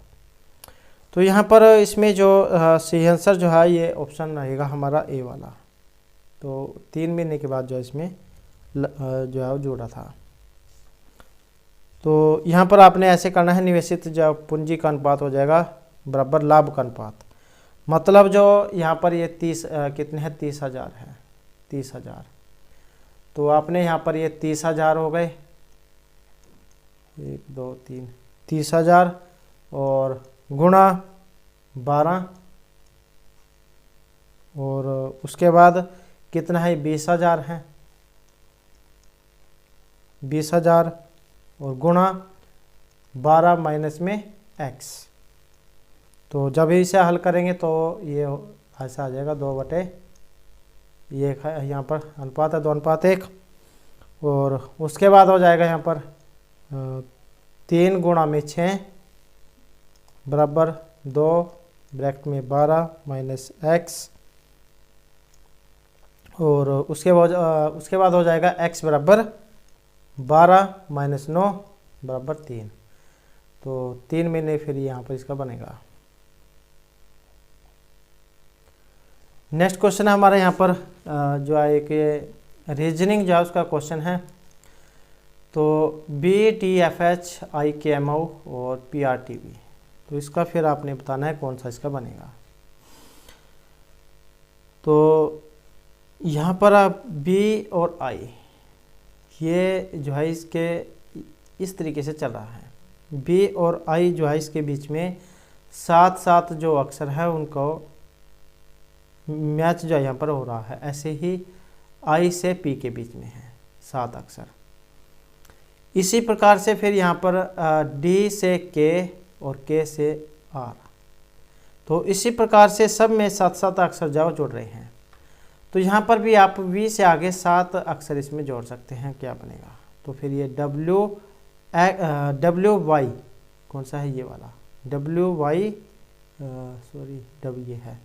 तो यहाँ पर इसमें जो सही आंसर जो है ये ऑप्शन रहेगा हमारा ए वाला। तो 3 महीने के बाद जो इसमें जो है वो जोड़ा था। तो यहाँ पर आपने ऐसे करना है, निवेशित जो पूंजी का अनुपात हो जाएगा बराबर लाभ का अनुपात। मतलब जो यहाँ पर ये 30 कितने हैं, 30,000 है, 30,000। तो आपने यहाँ पर ये 30,000 हो गए, 1, 2, 3, 30,000 और गुणा 12 और उसके बाद कितना है, 20,000 है, 20,000 और गुणा 12 माइनस में x। तो जब इसे हल करेंगे तो ये ऐसा आ जाएगा 2/1 है, यहाँ पर अनुपात है 2:1। और उसके बाद हो जाएगा यहाँ पर 3 गुणा में 6 बराबर 2 ब्रैकेट में 12 माइनस x। और उसके बाद हो जाएगा x बराबर 12 माइनस 9 बराबर 3। तो 3 महीने फिर यहाँ पर इसका बनेगा। नेक्स्ट क्वेश्चन है हमारा यहाँ पर जो है एक रीजनिंग जो है उसका क्वेश्चन है। तो BTFH IKMO और PRTB, तो इसका फिर आपने बताना है कौन सा इसका बनेगा। तो यहाँ पर आप B और I ये जो है इसके इस तरीके से चल रहा है। B और I जो है इसके बीच में 7 जो अक्षर है उनको मैच जो है यहाँ पर हो रहा है। ऐसे ही I से P के बीच में है 7 अक्षर। इसी प्रकार से फिर यहाँ पर D से K और K से R, तो इसी प्रकार से सब में 7 अक्षर जाओ जोड़ रहे हैं। तो यहाँ पर भी आप V से आगे 7 अक्षर इसमें जोड़ सकते हैं। क्या बनेगा? तो फिर ये WY कौन सा है, ये वाला WY W है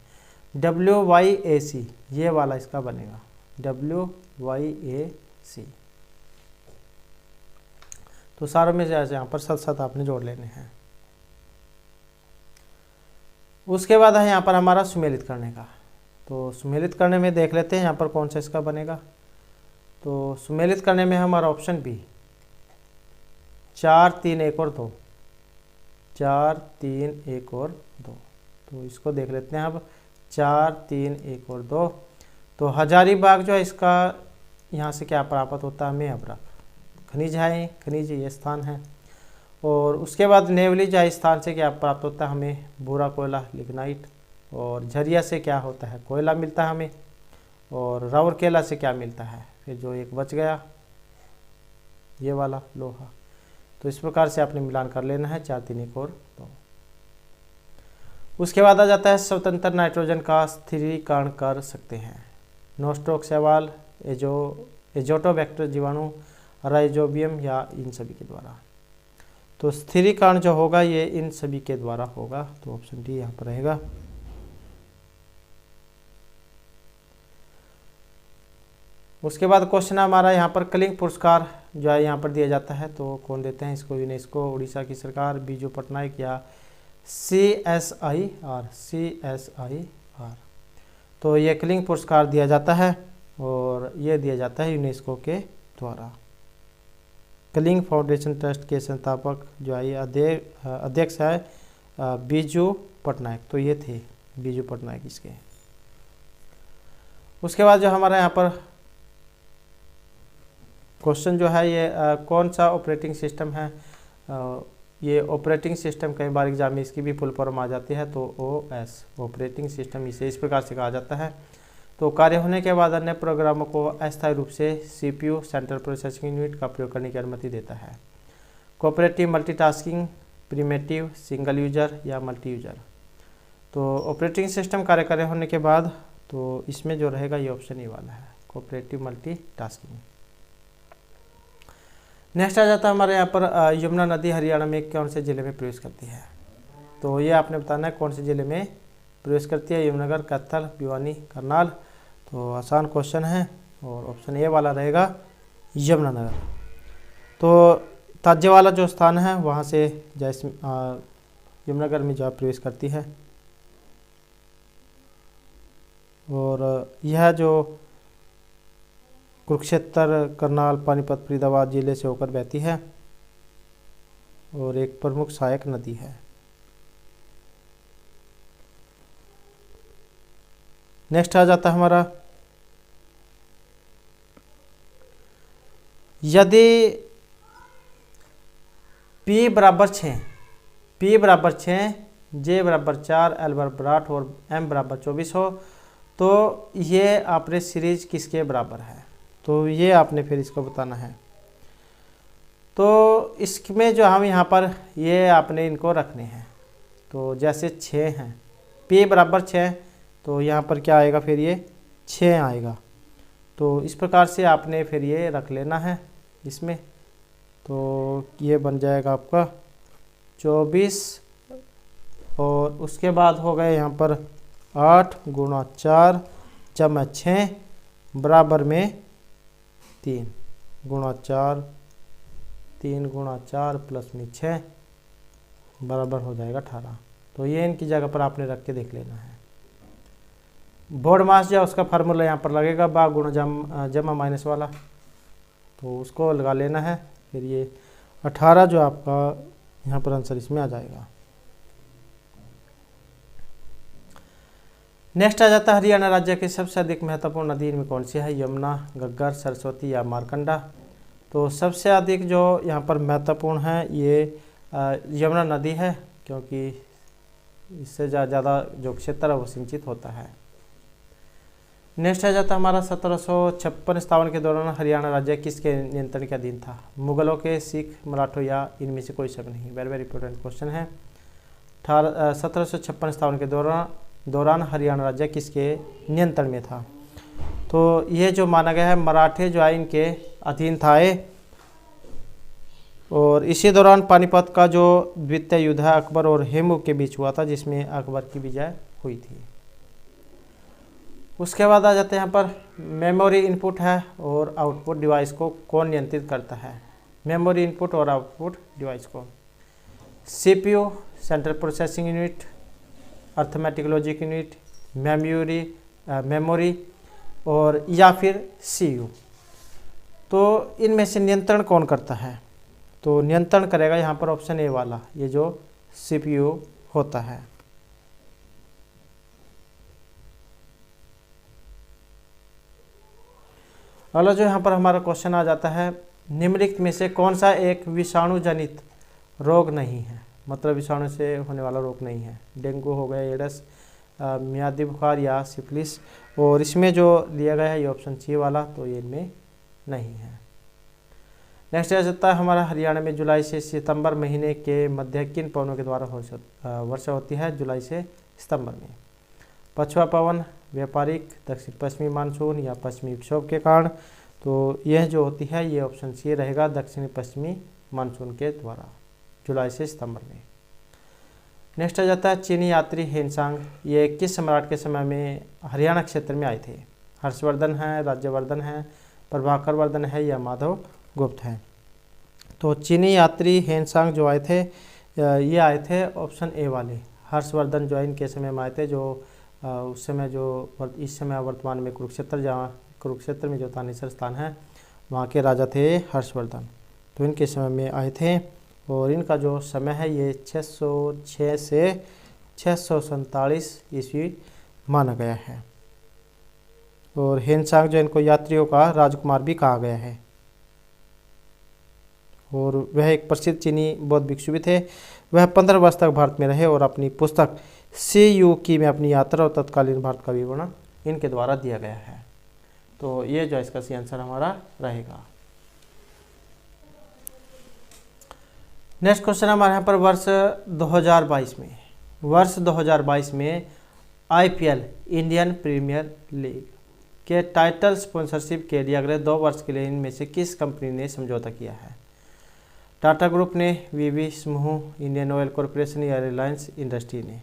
WYAC, ये वाला इसका बनेगा WYAC। तो सारों में से यहाँ पर 7 आपने जोड़ लेने हैं। उसके बाद है यहाँ पर हमारा सुमेलित करने का। तो सुमेलित करने में देख लेते हैं यहाँ पर कौन सा इसका बनेगा। तो सुमेलित करने में हमारा ऑप्शन बी 4, 3, 1 और 2, 4, 3, 1 और 2। तो इसको देख लेते हैं अब 4, 3, 1 और 2। तो हजारीबाग जो है इसका यहाँ से क्या प्राप्त होता है, हमें अभ्रक खनिज है, खनिज ये स्थान है। और उसके बाद नेवली जो स्थान से क्या प्राप्त होता है हमें, भूरा कोयला लिग्नाइट। और झरिया से क्या होता है, कोयला मिलता है हमें, और राउरकेला से क्या मिलता है, फिर जो एक बच गया ये वाला लोहा। तो इस प्रकार से आपने मिलान कर लेना है, 4 3 1 और 2। उसके बाद आ जाता है स्वतंत्र नाइट्रोजन का स्थिरीकरण कर सकते हैं। नोस्टोक सवाल, एजोटोबैक्टर जीवाणु, राइजोबियम या इन सभी के द्वारा। तो स्थिरीकरण जो होगा ये इन सभी के द्वारा होगा, तो ऑप्शन डी यहाँ पर रहेगा। उसके बाद क्वेश्चन हमारा यहाँ पर कलिंग पुरस्कार जो है यहाँ पर दिया जाता है, तो कौन देते हैं इसको, यूनेस्को, उड़ीसा की सरकार, बीजू पटनायक या CSIR। तो ये कलिंग पुरस्कार दिया जाता है और ये दिया जाता है यूनेस्को के द्वारा। कलिंग फाउंडेशन ट्रस्ट के संस्थापक जो है अध्यक्ष है बीजू पटनायक, तो ये थे बीजू पटनायक इसके। उसके बाद जो हमारा यहाँ पर क्वेश्चन जो है ये कौन सा ऑपरेटिंग सिस्टम है, ये ऑपरेटिंग सिस्टम कई बार एग्जाम में इसकी भी फुल फॉर्म आ जाती है, तो OS ऑपरेटिंग सिस्टम इसे इस प्रकार से कहा जाता है। तो कार्य होने के बाद अन्य प्रोग्रामों को अस्थायी रूप से CPU सेंट्रल प्रोसेसिंग यूनिट का प्रयोग करने की अनुमति देता है। Cooperative multitasking, primitive, single user या मल्टी यूजर। तो ऑपरेटिंग सिस्टम कार्य करने होने के बाद तो इसमें जो रहेगा ये ऑप्शन ए वाला है, कोऑपरेटिव मल्टीटास्किंग। नेक्स्ट आ जाता है हमारे यहाँ पर यमुना नदी हरियाणा में कौन से ज़िले में प्रवेश करती है। तो ये आपने बताना है कौन से ज़िले में प्रवेश करती है, यमुनानगर, कैथल, भिवानी, करनाल। तो आसान क्वेश्चन है और ऑप्शन ए वाला रहेगा यमुनानगर। तो ताज्य वाला जो स्थान है वहाँ से जैसे यमुनानगर में जो प्रवेश करती है, और यह जो कुरुक्षेत्र, करनाल, पानीपत, फरीदाबाद जिले से होकर बहती है और एक प्रमुख सहायक नदी है। नेक्स्ट आ जाता है हमारा, यदि P बराबर 6, P बराबर 6, J बराबर 4, L बराबर 8 और M बराबर 24 हो तो ये आपने सीरीज किसके बराबर है, तो ये आपने फिर इसको बताना है। तो इसमें जो हम यहाँ पर ये आपने इनको रखने हैं, तो जैसे 6 हैं, P बराबर 6, तो यहाँ पर क्या आएगा, फिर ये 6 आएगा। तो इस प्रकार से आपने फिर ये रख लेना है इसमें। तो ये बन जाएगा आपका 24 और उसके बाद हो गए यहाँ पर 8 गुणा 4 जमा 6 बराबर में 3 गुणा 4, 3 गुणा 4 प्लस में 6 बराबर हो जाएगा 18। तो ये इनकी जगह पर आपने रख के देख लेना है। बोर्ड मास जो उसका फार्मूला यहाँ पर लगेगा, बा गुणा जमा माइनस वाला, तो उसको लगा लेना है। फिर ये 18 जो आपका यहाँ पर आंसर इसमें आ जाएगा। नेक्स्ट आ जाता है हरियाणा राज्य की सबसे अधिक महत्वपूर्ण नदी इनमें कौन सी है, यमुना, घग्गर, सरस्वती या मारकंडा। तो सबसे अधिक जो यहाँ पर महत्वपूर्ण है ये यमुना नदी है, क्योंकि इससे ज़्यादा जो क्षेत्र है वो सिंचित होता है। नेक्स्ट आ जाता है हमारा 1756-57 के दौरान हरियाणा राज्य किसके नियंत्रण के अधीन था, मुगलों के, सिख, मराठों या इनमें से कोई शक नहीं। वेरी वेरी इंपॉर्टेंट क्वेश्चन है। 1756-57 के दौरान हरियाणा राज्य किसके नियंत्रण में था, तो ये जो माना गया है मराठे जो है इनके अधीन था ये। और इसी दौरान पानीपत का जो द्वितीय युद्ध है अकबर और हेमू के बीच हुआ था, जिसमें अकबर की विजय हुई थी। उसके बाद आ जाते हैं यहाँ पर मेमोरी इनपुट है और आउटपुट डिवाइस को कौन नियंत्रित करता है, मेमोरी इनपुट और आउटपुट डिवाइस को CPU central processing unit, arithmetic logic unit, memory और या फिर CPU। तो इनमें से नियंत्रण कौन करता है, तो नियंत्रण करेगा यहाँ पर ऑप्शन ए वाला, ये जो CPU होता है। अगला जो यहाँ पर हमारा क्वेश्चन आ जाता है, निम्नलिखित में से कौन सा एक विषाणु जनित रोग नहीं है, मतलब विषाणु से होने वाला रोग नहीं है। डेंगू हो गया, एड्स, मियादी बुखार या सिफिलिस। और इसमें जो दिया गया है ये ऑप्शन सी वाला, तो ये इनमें नहीं है। नेक्स्ट आ जाता है हमारा हरियाणा में जुलाई से सितंबर महीने के मध्य किन पवनों के द्वारा वर्षा होती है जुलाई से सितंबर में? पछुआ पवन, व्यापारिक, दक्षिण पश्चिमी मानसून या पश्चिमी विक्षोभ के कारण? तो यह जो होती है ये ऑप्शन सी रहेगा, दक्षिणी पश्चिमी मानसून के द्वारा जुलाई से सितंबर में। नेक्स्ट आ जाता है चीनी यात्री हेनसांग, ये किस सम्राट के समय में हरियाणा क्षेत्र में आए थे? हर्षवर्धन है, राज्यवर्धन है, प्रभाकर वर्धन है या माधव गुप्त है? तो चीनी यात्री हेनसांग जो आए थे ये आए थे ऑप्शन ए वाले, हर्षवर्धन जो है इनके समय में आए थे, जो उस समय जो इस समय वर्तमान में कुरुक्षेत्र, जहाँ कुरुक्षेत्र में जो तानेश्वर स्थान है वहाँ के राजा थे हर्षवर्धन, तो इनके समय में आए थे। और इनका जो समय है ये 606 से 647 ईस्वी माना गया है। और हेनसांग जो इनको यात्रियों का राजकुमार भी कहा गया है। और वह एक प्रसिद्ध चीनी बौद्ध भिक्षु भी थे। वह 15 वर्ष तक भारत में रहे और अपनी पुस्तक सी यू की में अपनी यात्रा और तत्कालीन भारत का विवरण इनके द्वारा दिया गया है। तो ये जो इसका सही आंसर हमारा रहेगा। नेक्स्ट क्वेश्चन हमारे यहाँ पर वर्ष 2022 में IPL इंडियन प्रीमियर लीग के टाइटल स्पॉन्सरशिप के लिए अगले 2 वर्ष के लिए इनमें से किस कंपनी ने समझौता किया है? टाटा ग्रुप ने, वीवी समूह, इंडियन ऑयल कॉरपोरेशन या रिलायंस इंडस्ट्री ने?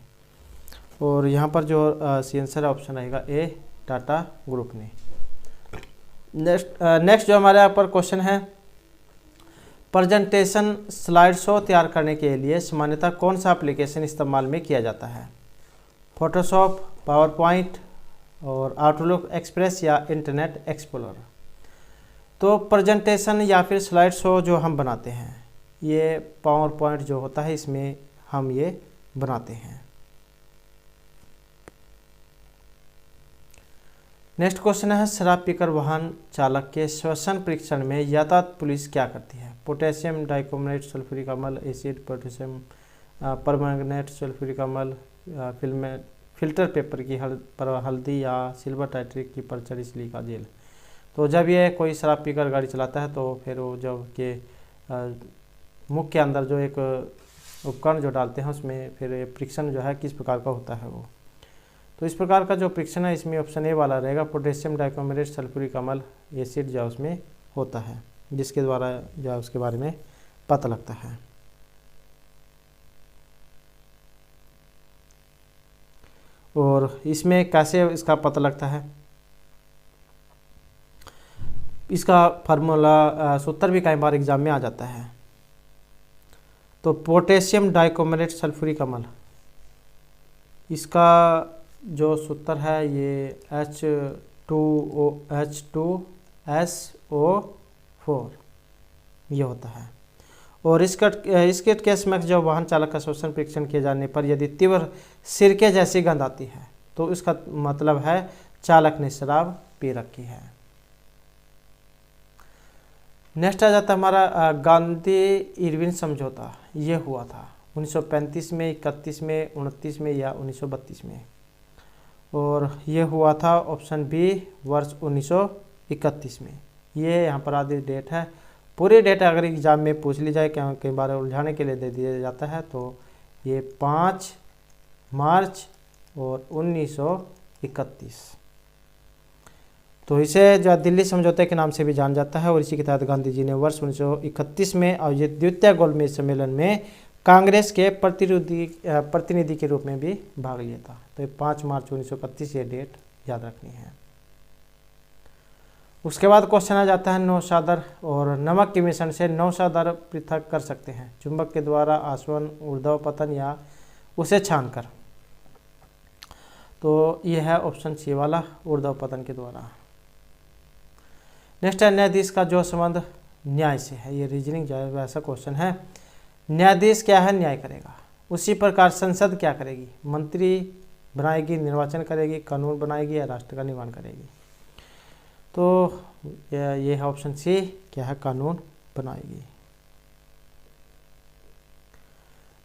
और यहाँ पर जो सी आंसर ऑप्शन रहेगा ए, टाटा ग्रुप ने। नेक्स्ट जो हमारे यहाँ पर क्वेश्चन है, प्रेजेंटेशन स्लाइड शो तैयार करने के लिए सामान्यतः कौन सा एप्लीकेशन इस्तेमाल में किया जाता है? फोटोशॉप, पावर पॉइंट और आउटलुक एक्सप्रेस या इंटरनेट एक्सप्लोरर? तो प्रेजेंटेशन या फिर स्लाइड शो जो हम बनाते हैं ये पावर पॉइंट जो होता है इसमें हम ये बनाते हैं। नेक्स्ट क्वेश्चन है, शराब पीकर वाहन चालक के श्वसन परीक्षण में यातायात पुलिस क्या करती है? पोटेशियम डाइक्रोमेट सल्फ्यूरिक अम्ल, एसिड, पोटेशियम परमैंगनेट सल्फ्यूरिक अम्ल, फिल्टर पेपर की हल्दी या सिल्वर टाइट्रिक की परचरी सिलिका जेल? तो जब ये कोई शराब पीकर गाड़ी चलाता है तो फिर वो जब के मुख के अंदर जो एक उपकरण जो डालते हैं उसमें फिर परीक्षण जो है किस प्रकार का होता है वो, तो इस प्रकार का जो परीक्षण है इसमें ऑप्शन ए वाला रहेगा, पोटेशियम डाइक्रोमेट सल्फ्यूरिक अम्ल एसिड जो उसमें होता है, जिसके द्वारा जो उसके बारे में पता लगता है। और इसमें कैसे इसका पता लगता है, इसका फार्मूला सूत्र भी कई बार एग्जाम में आ जाता है। तो पोटेशियम डाइक्रोमेट सल्फ्यूरिक अम्ल, इसका जो सूत्र है ये H2SO4 ये होता है। और इसके केस में जब वाहन चालक का श्वसन परीक्षण किए जाने पर यदि तीव्र सिरके जैसी गंध आती है तो इसका मतलब है चालक ने शराब पी रखी है। नेक्स्ट आ जाता है हमारा गांधी इरविन समझौता, ये हुआ था 1935 में, 31 में, 29 में या 1932 में? और ये हुआ था ऑप्शन बी, वर्ष 1931 में। ये यहाँ पर आधी डेट है, पूरी डेट अगर एग्जाम में पूछ ली जाए कई बार उलझाने के लिए दे दिया जाता है, तो ये 5 मार्च और 1931। तो इसे जो दिल्ली समझौते के नाम से भी जाना जाता है। और इसी के तहत गांधी जी ने वर्ष 1931 में आयोजित द्वितीय गोलमेज सम्मेलन में कांग्रेस के प्रतिनिधि के रूप में भी भाग लिया था। तो 5 मार्च 1931 ये डेट याद रखनी है। उसके बाद क्वेश्चन आ जाता है नौशादर और नमक के मिश्रण से नौशादर पृथक कर सकते हैं, चुंबक के द्वारा, आसवन, ऊर्ध्व पतन या उसे छानकर? तो यह है ऑप्शन सी वाला, ऊर्ध्व पतन के द्वारा। नेक्स्ट है न्यायाधीश का जो संबंध न्याय से है, ये रीजनिंग जो है वैसा क्वेश्चन है। न्यायाधीश क्या है, न्याय करेगा। उसी प्रकार संसद क्या करेगी, मंत्री बनाएगी, निर्वाचन करेगी, कानून बनाएगी या राष्ट्र का निर्माण करेगी? तो ये है ऑप्शन सी, क्या है, कानून बनाएगी।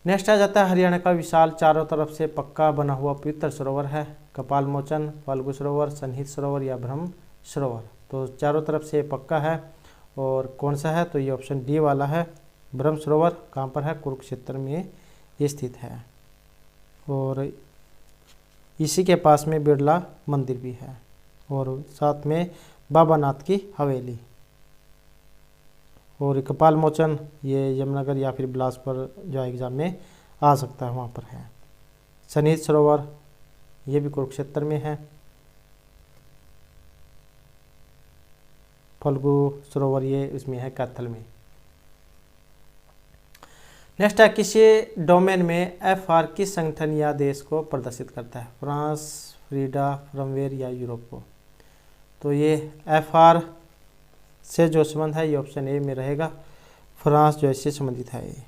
नेक्स्ट आ जाता है हरियाणा का विशाल चारों तरफ से पक्का बना हुआ पवित्र सरोवर है कपाल मोचन, फाल्गु सरोवर, सन्निहित सरोवर या ब्रह्म सरोवर। तो चारों तरफ से पक्का है और कौन सा है, तो ये ऑप्शन डी वाला है। ब्रह्म सरोवर कहाँ पर है, कुरुक्षेत्र में ये स्थित है और इसी के पास में बिरला मंदिर भी है और साथ में बाबा नाथ की हवेली। और कपाल मोचन ये यमुनानगर या फिर बिलासपुर जो एग्ज़ाम में आ सकता है वहाँ पर है। सन्निहित सरोवर ये भी कुरुक्षेत्र में है। फाल्गु सरोवर ये इसमें है कैथल में। नेक्स्ट है किसी डोमेन में FR किस संगठन या देश को प्रदर्शित करता है, फ्रांस, फ्रीडा, फर्मवेयर या यूरोप को। तो ये FR से जो संबंध है ये ऑप्शन ए में रहेगा, फ्रांस जो इससे संबंधित है ये।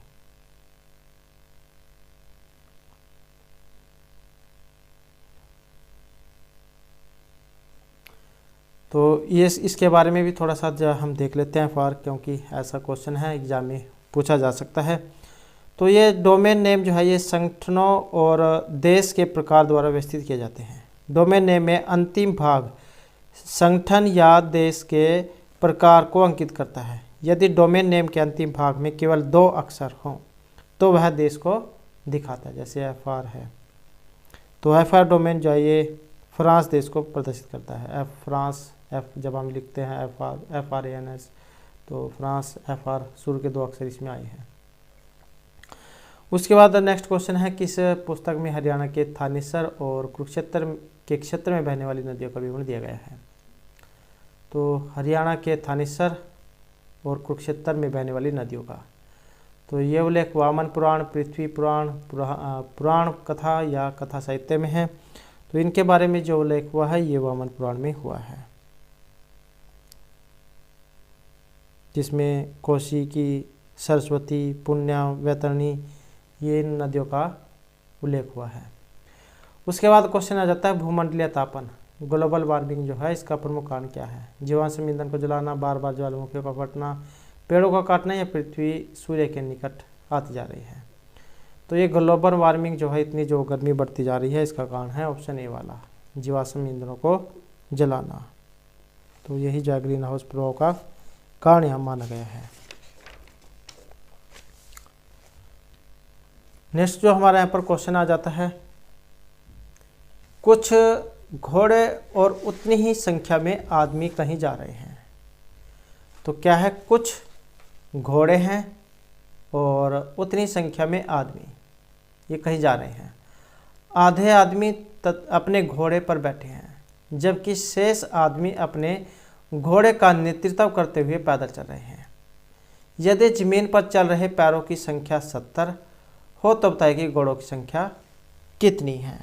तो ये इसके बारे में भी थोड़ा सा जो हम देख लेते हैं FR, क्योंकि ऐसा क्वेश्चन है एग्जाम में पूछा जा सकता है। तो ये डोमेन नेम जो है ये संगठनों और देश के प्रकार द्वारा व्यवस्थित किए जाते हैं। डोमेन नेम में अंतिम भाग संगठन या देश के प्रकार को अंकित करता है। यदि डोमेन नेम के अंतिम भाग में केवल 2 अक्षर हों तो वह देश को दिखाता है, जैसे FR है। तो FR डोमेन जो है ये फ्रांस देश को प्रदर्शित करता है। फ्रांस जब हम लिखते हैं FRANS तो फ्रांस FR शुरू के 2 अक्षर इसमें आए हैं। उसके बाद नेक्स्ट क्वेश्चन है किस पुस्तक में हरियाणा के थानेसर और कुरुक्षेत्र के क्षेत्र में बहने वाली नदियों का विवरण दिया गया है। तो हरियाणा के थानेसर और कुरुक्षेत्र में बहने वाली नदियों का, तो ये उल्लेख वामन पुराण, पृथ्वी पुराण, पुराण कथा या कथा साहित्य में है। तो इनके बारे में जो उल्लेख हुआ है ये वामन पुराण में हुआ है, जिसमें कौशिकी, सरस्वती, पुण्या, वैतरणी ये इन नदियों का उल्लेख हुआ है। उसके बाद क्वेश्चन आ जाता है भूमंडलीय तापन, ग्लोबल वार्मिंग जो है इसका प्रमुख कारण क्या है। जीवाश्म ईंधन को जलाना, बार बार ज्वालामुखियों का फटना, पेड़ों का काटना या पृथ्वी सूर्य के निकट आती जा रही है। तो ये ग्लोबल वार्मिंग जो है इतनी जो गर्मी बढ़ती जा रही है इसका कारण है ऑप्शन ए वाला, जीवाश्म ईंधनों को जलाना। तो यही जो ग्रीन हाउस प्रभाव का कारण यहाँ माना गया है। नेक्स्ट जो हमारे यहाँ पर क्वेश्चन आ जाता है कुछ घोड़े और उतनी ही संख्या में आदमी कहीं जा रहे हैं। तो क्या है, कुछ घोड़े हैं और उतनी संख्या में आदमी ये कहीं जा रहे हैं। आधे आदमी अपने घोड़े पर बैठे हैं जबकि शेष आदमी अपने घोड़े का नेतृत्व करते हुए पैदल चल रहे हैं। यदि जमीन पर चल रहे पैरों की संख्या 70 हो तो बताइए कि घोड़ों की संख्या कितनी है।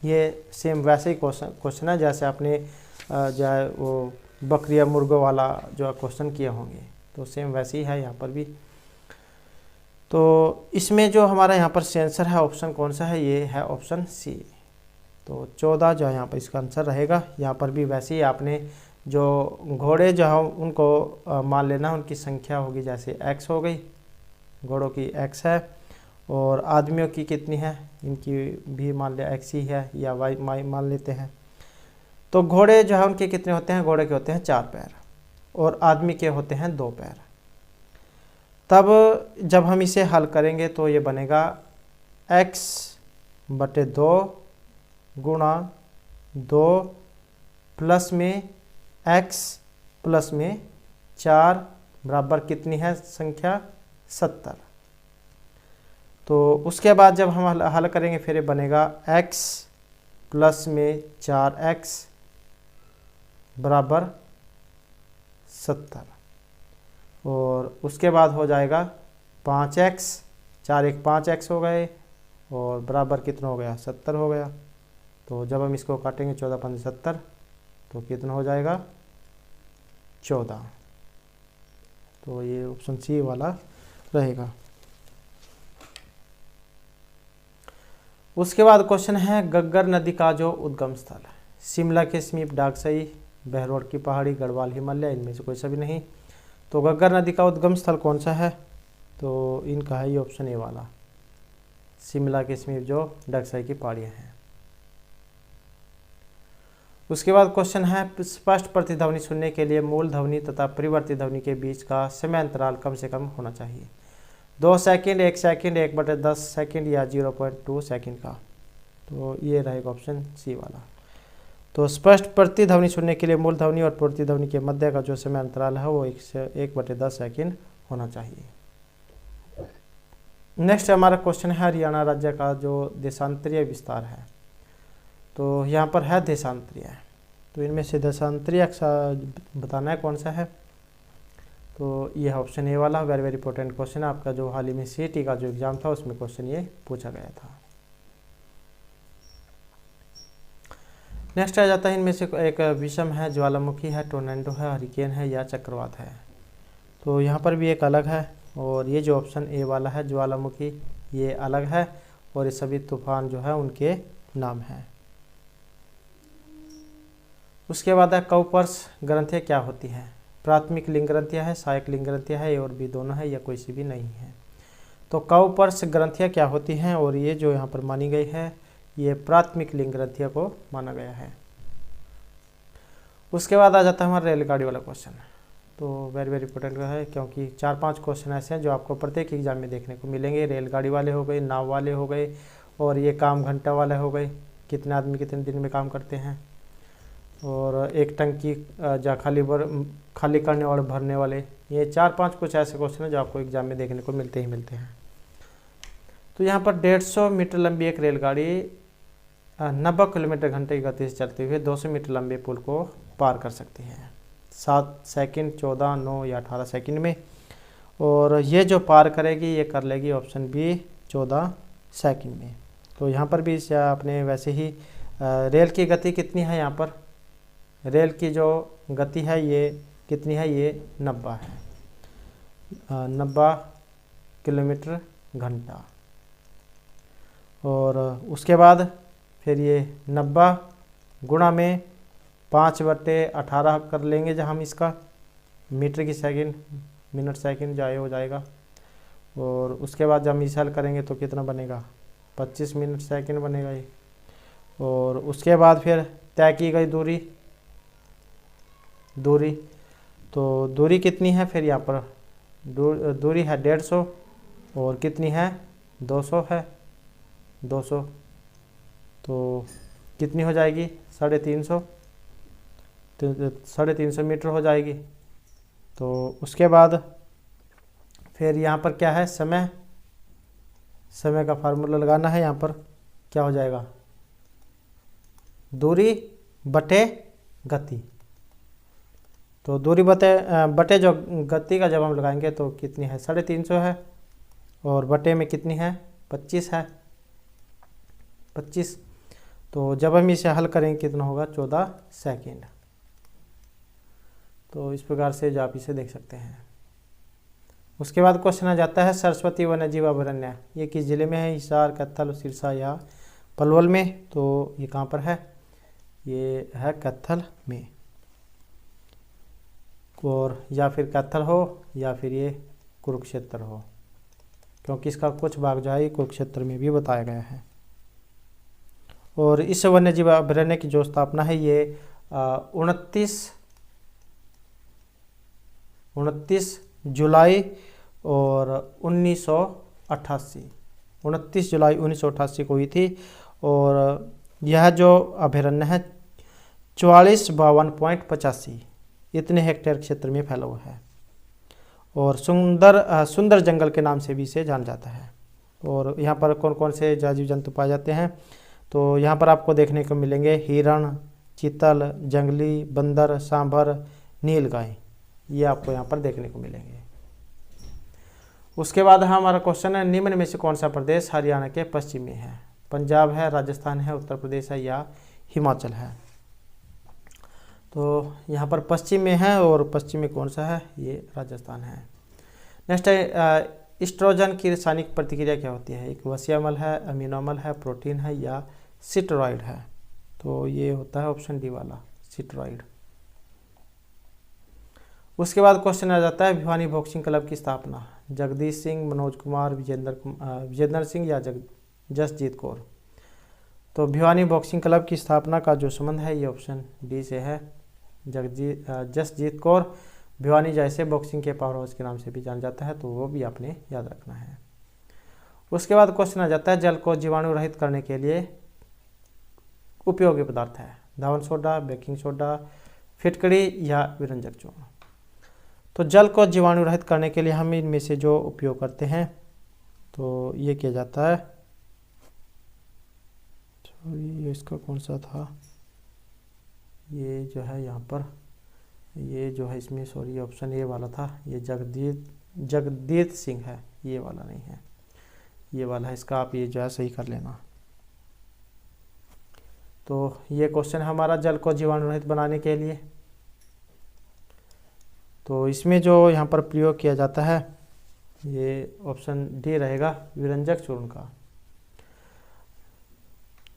ये सेम वैसे ही क्वेश्चन है जैसे आपने जो है वो बकरिया मुर्गों वाला जो क्वेश्चन किए होंगे, तो सेम वैसे ही है यहाँ पर भी। तो इसमें जो हमारा यहाँ पर आंसर है ऑप्शन कौन सा है, ये है ऑप्शन सी। तो 14 जो है यहाँ पर इसका आंसर रहेगा। यहाँ पर भी वैसे ही आपने जो घोड़े जो है उनको मान लेना, उनकी संख्या होगी जैसे x हो गई, घोड़ों की x है, और आदमियों की कितनी है इनकी भी मान लिया x ही है या y मान लेते हैं। तो घोड़े जो है उनके कितने होते हैं, घोड़े के होते हैं 4 पैर और आदमी के होते हैं 2 पैर। तब जब हम इसे हल करेंगे तो ये बनेगा x/2 गुणा 2 प्लस में x प्लस में 4 बराबर कितनी है संख्या 70। तो उसके बाद जब हम हल करेंगे फिर ये बनेगा x प्लस में 4x बराबर 70 और उसके बाद हो जाएगा 5x, 4 1 5x हो गए और बराबर कितना हो गया 70 हो गया। तो जब हम इसको काटेंगे 14 5 70 तो कितना हो जाएगा 14। तो ये ऑप्शन सी वाला रहेगा। उसके बाद क्वेश्चन है गग्गर नदी का जो उद्गम स्थल है, शिमला के समीप डागसई, बहरोड की पहाड़ी, गढ़वाल, हिमालय, इनमें से कोई सा भी नहीं। तो गग्गर नदी का उद्गम स्थल कौन सा है, तो इनका है ये ऑप्शन ए वाला शिमला के समीप जो डगसाई की पहाड़ियाँ हैं। उसके बाद क्वेश्चन है, स्पष्ट प्रतिध्वनि सुनने के लिए मूल ध्वनि तथा परिवर्ती ध्वनि के बीच का समय अंतराल कम से कम होना चाहिए। 2 सेकंड, 1 सेकंड, 1/10 सेकंड या 0.2 सेकंड का। तो ये रहेगा ऑप्शन सी वाला। तो स्पष्ट प्रतिध्वनि सुनने के लिए मूल ध्वनि और प्रतिध्वनि के मध्य का जो समय अंतराल है वो 1/10 सेकंड होना चाहिए। नेक्स्ट हमारा क्वेश्चन है, हरियाणा राज्य का जो देशांतरीय विस्तार है। तो यहाँ पर है देशांतरीय, तो इनमें से देशांतरीय बताना है कौन सा है। तो ये ऑप्शन ए वाला वेरी वेरी इंपॉर्टेंट क्वेश्चन है आपका, जो हाल ही में सीईटी का जो एग्जाम था उसमें क्वेश्चन ये पूछा गया था। नेक्स्ट आ जाता है, इनमें से एक विषम है, ज्वालामुखी है, टोर्नेडो है, हरिकेन है या चक्रवात है। तो यहाँ पर भी एक अलग है, और ये जो ऑप्शन ए वाला है ज्वालामुखी ये अलग है, और ये सभी तूफान जो है उनके नाम हैं। उसके बाद है, कवपर्स ग्रंथियाँ क्या होती हैं। प्राथमिक लिंग ग्रंथियाँ है, सहायक लिंग ग्रंथियाँ है, और भी दोनों है या कोई सी भी नहीं है। तो कवपर्स ग्रंथियाँ क्या होती हैं, और ये जो यहाँ पर मानी गई है ये प्राथमिक लिंग ग्रंथियों को माना गया है। उसके बाद आ जाता है हमारा रेलगाड़ी वाला क्वेश्चन। तो वेरी वेरी इंपॉर्टेंट है, क्योंकि 4-5 क्वेश्चन ऐसे हैं जो आपको प्रत्येक एग्जाम में देखने को मिलेंगे। रेलगाड़ी वाले हो गए, नाव वाले हो गए, और ये काम घंटा वाले हो गए, कितने आदमी कितने दिन में काम करते हैं, और एक टंकी जा खाली करने और भरने वाले। ये 4-5 कुछ ऐसे क्वेश्चन हैं जो आपको एग्जाम में देखने को मिलते ही मिलते हैं। तो यहाँ पर 150 मीटर लंबी एक रेलगाड़ी 90 किलोमीटर घंटे की गति से चलते हुए 200 मीटर लंबे पुल को पार कर सकती है 7 सेकंड, 14, 9 या 18 सेकंड में। और ये जो पार करेगी ये कर लेगी ऑप्शन बी 14 सेकंड में। तो यहाँ पर भी अपने वैसे ही रेल की गति कितनी है, यहाँ पर रेल की जो गति है ये कितनी है, ये 90 है, 90 किलोमीटर घंटा। और उसके बाद फिर ये 90 गुणा में 5/18 कर लेंगे जब हम इसका, मीटर की सेकंड, मिनट सेकंड जाए हो जाएगा। और उसके बाद जब हम इसे हल करेंगे तो कितना बनेगा, 25 मिनट सेकंड बनेगा ये। और उसके बाद फिर तय की गई दूरी तो दूरी कितनी है, फिर यहाँ पर दूरी है 150, और कितनी है 200 है, 200 तो कितनी हो जाएगी 350, तो 350 मीटर हो जाएगी। तो उसके बाद फिर यहाँ पर क्या है, समय का फार्मूला लगाना है। यहाँ पर क्या हो जाएगा, दूरी बटे गति। तो दूरी बटे जो गति का जब हम लगाएंगे तो कितनी है 350 है, और बटे में कितनी है 25 है, 25। तो जब हम इसे हल करेंगे कितना होगा 14 सेकंड। तो इस प्रकार से जो आप इसे देख सकते हैं। उसके बाद क्वेश्चन आ जाता है, सरस्वती वन्यजीव अभयारण्य ये किस जिले में है, हिसार, कैथल, सिरसा या पलवल में। तो ये कहाँ पर है, ये है कैथल में, और या फिर कैथल हो या फिर ये कुरुक्षेत्र हो, क्योंकि इसका कुछ भाग जो है कुरुक्षेत्र में भी बताया गया है। और इस वन्यजीव अभयारण्य की जो स्थापना है ये 29 जुलाई और 1988 29 जुलाई 1988 को हुई थी। और यह जो अभयारण्य है 4452.85 इतने हेक्टेयर क्षेत्र में फैला हुआ है, और सुंदर जंगल के नाम से भी इसे जाना जाता है। और यहाँ पर कौन कौन से जीव जंतु पाए जाते हैं, तो यहाँ पर आपको देखने को मिलेंगे हिरण, चीतल, जंगली बंदर, सांभर, नीलगाय, ये आपको यहाँ पर देखने को मिलेंगे। उसके बाद हमारा क्वेश्चन है, निम्न में से कौन सा प्रदेश हरियाणा के पश्चिम में है। पंजाब है, राजस्थान है, उत्तर प्रदेश है या हिमाचल है। तो यहाँ पर पश्चिम में है, और पश्चिम में कौन सा है, ये राजस्थान है। नेक्स्ट है, एस्ट्रोजन की रासायनिक प्रतिक्रिया क्या होती है। एक वसीय अम्ल है, अमीनो अम्ल है, प्रोटीन है या स्टेरॉइड है। तो ये होता है ऑप्शन डी वाला स्टेरॉइड। उसके बाद क्वेश्चन आ जाता है, भिवानी बॉक्सिंग क्लब की स्थापना जगदीश सिंह, मनोज कुमार, विजेंद्र सिंह या जसजीत कौर। तो भिवानी बॉक्सिंग क्लब की स्थापना का जो संबंध है ये ऑप्शन डी से है। जसजीत कौर भिवानी जैसे बॉक्सिंग के पावर हाउस के नाम से भी जाना जाता है, तो वो भी आपने याद रखना है। उसके बाद क्वेश्चन आ जाता है जल को जीवाणु रहित करने के लिए उपयोगी पदार्थ है धावन सोडा, बेकिंग सोडा, फिटकड़ी या विरंजक चूर्ण। तो जल को जीवाणु रहित करने के लिए हम इनमें से जो उपयोग करते हैं तो ये किया जाता है, ये इसका कौन सा था, ये जो है यहाँ पर ये जो है इसमें सॉरी ऑप्शन ए वाला था, ये जगदीत सिंह है, ये वाला नहीं है, ये वाला है, इसका आप ये जो है सही कर लेना। तो ये क्वेश्चन हमारा जल को जीवाणु रहित बनाने के लिए। तो इसमें जो यहाँ पर प्रयोग किया जाता है ये ऑप्शन डी रहेगा, विरंजक चूर्ण का।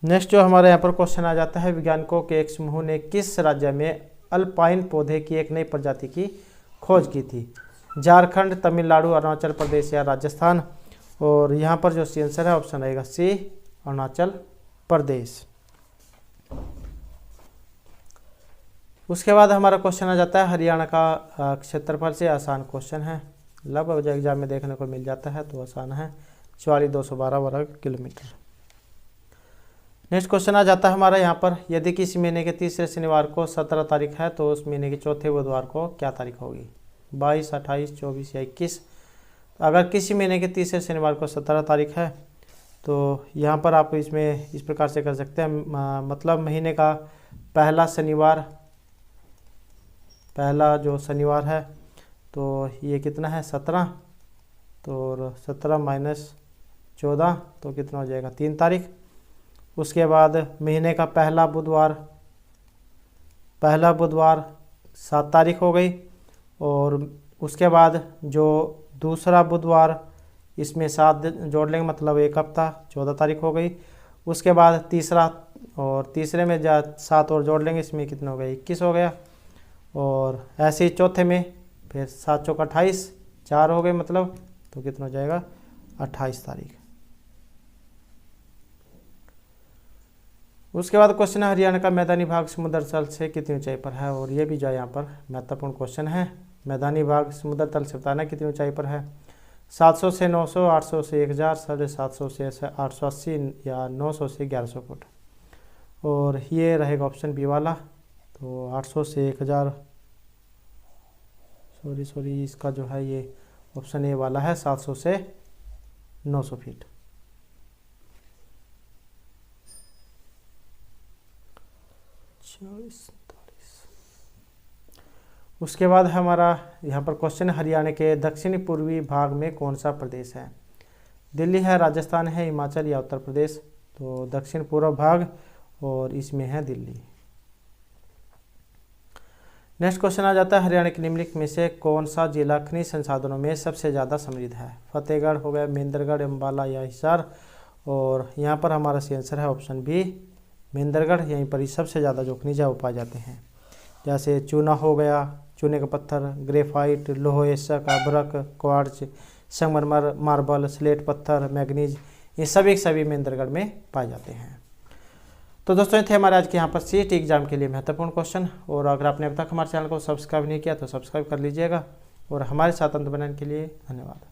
नेक्स्ट जो हमारे यहाँ पर क्वेश्चन आ जाता है वैज्ञानिकों के एक समूह ने किस राज्य में अल्पाइन पौधे की एक नई प्रजाति की खोज की थी? झारखंड, तमिलनाडु, अरुणाचल प्रदेश या राजस्थान। और यहाँ पर जो सी आंसर है ऑप्शन रहेगा सी, अरुणाचल प्रदेश। उसके बाद हमारा क्वेश्चन आ जाता है हरियाणा का क्षेत्रफल से। आसान क्वेश्चन है, लगभग एग्जाम में देखने को मिल जाता है, तो आसान है, 44,212 वर्ग किलोमीटर। नेक्स्ट क्वेश्चन आ जाता है हमारा यहाँ पर, यदि किसी महीने के तीसरे शनिवार को 17 तारीख है तो उस महीने के चौथे बुधवार को क्या तारीख होगी? 22, 28, 24 या 21। अगर किसी महीने के तीसरे शनिवार को 17 तारीख है तो यहाँ पर आप इसमें इस प्रकार से कर सकते हैं, मतलब महीने का पहला शनिवार, पहला जो शनिवार है तो ये कितना है 17, तो 17 माइनस 14 तो कितना हो जाएगा 3 तारीख। उसके बाद महीने का पहला बुधवार 7 तारीख हो गई। और उसके बाद जो दूसरा बुधवार इसमें 7 जोड़ लेंगे, मतलब एक हफ्ता 14 तारीख हो गई। उसके बाद तीसरा, और तीसरे में 7 और जोड़ लेंगे, इसमें कितना हो गया 21 हो गया। और ऐसे ही चौथे में फिर 7 चौका 28, 4 हो गए मतलब, तो कितना हो जाएगा 28 तारीख। उसके बाद क्वेश्चन है हरियाणा का मैदानी भाग समुद्र तल से कितनी ऊंचाई पर है? और ये भी जो है यहाँ पर महत्वपूर्ण क्वेश्चन है, मैदानी भाग समुद्र तल से बताना कितनी ऊंचाई पर है। 700 से 900, 800 से 1000, 750 से 880 या 900 से 1100 फुट। और ये रहेगा ऑप्शन बी वाला, तो 800 से 1000, सॉरी इसका जो है ये ऑप्शन ए वाला है, 700 से 900 फीट। उसके बाद हमारा यहाँ पर क्वेश्चन हरियाणा के दक्षिणी पूर्वी भाग में कौन सा प्रदेश है? दिल्ली है, राजस्थान है, हिमाचल या उत्तर प्रदेश। तो दक्षिण पूर्व भाग, और इसमें है दिल्ली। नेक्स्ट क्वेश्चन आ जाता है हरियाणा के निम्नलिखित में से कौन सा जिला खनिज संसाधनों में सबसे ज़्यादा समृद्ध है? फतेहगढ़ हो गया, महेंद्रगढ़, अम्बाला या हिसार। और यहाँ पर हमारा सी आंसर है ऑप्शन बी, महेंद्रगढ़। यहीं पर ही सबसे ज़्यादा जो खनिज है वो पाए जाते हैं, जैसे चूना हो गया, चूने का पत्थर, ग्रेफाइट, लोह एसक, अभ्रक, क्वार्ट्ज, संगमरमर, मार्बल, स्लेट पत्थर, मैग्नीज, ये सभी महेंद्रगढ़ में पाए जाते हैं। तो दोस्तों ये थे हमारे आज के यहाँ पर सीईटी एग्जाम के लिए महत्वपूर्ण क्वेश्चन। और अगर आपने अब तक हमारे चैनल को सब्सक्राइब नहीं किया तो सब्सक्राइब कर लीजिएगा। और हमारे साथ अंत बनाने के लिए धन्यवाद।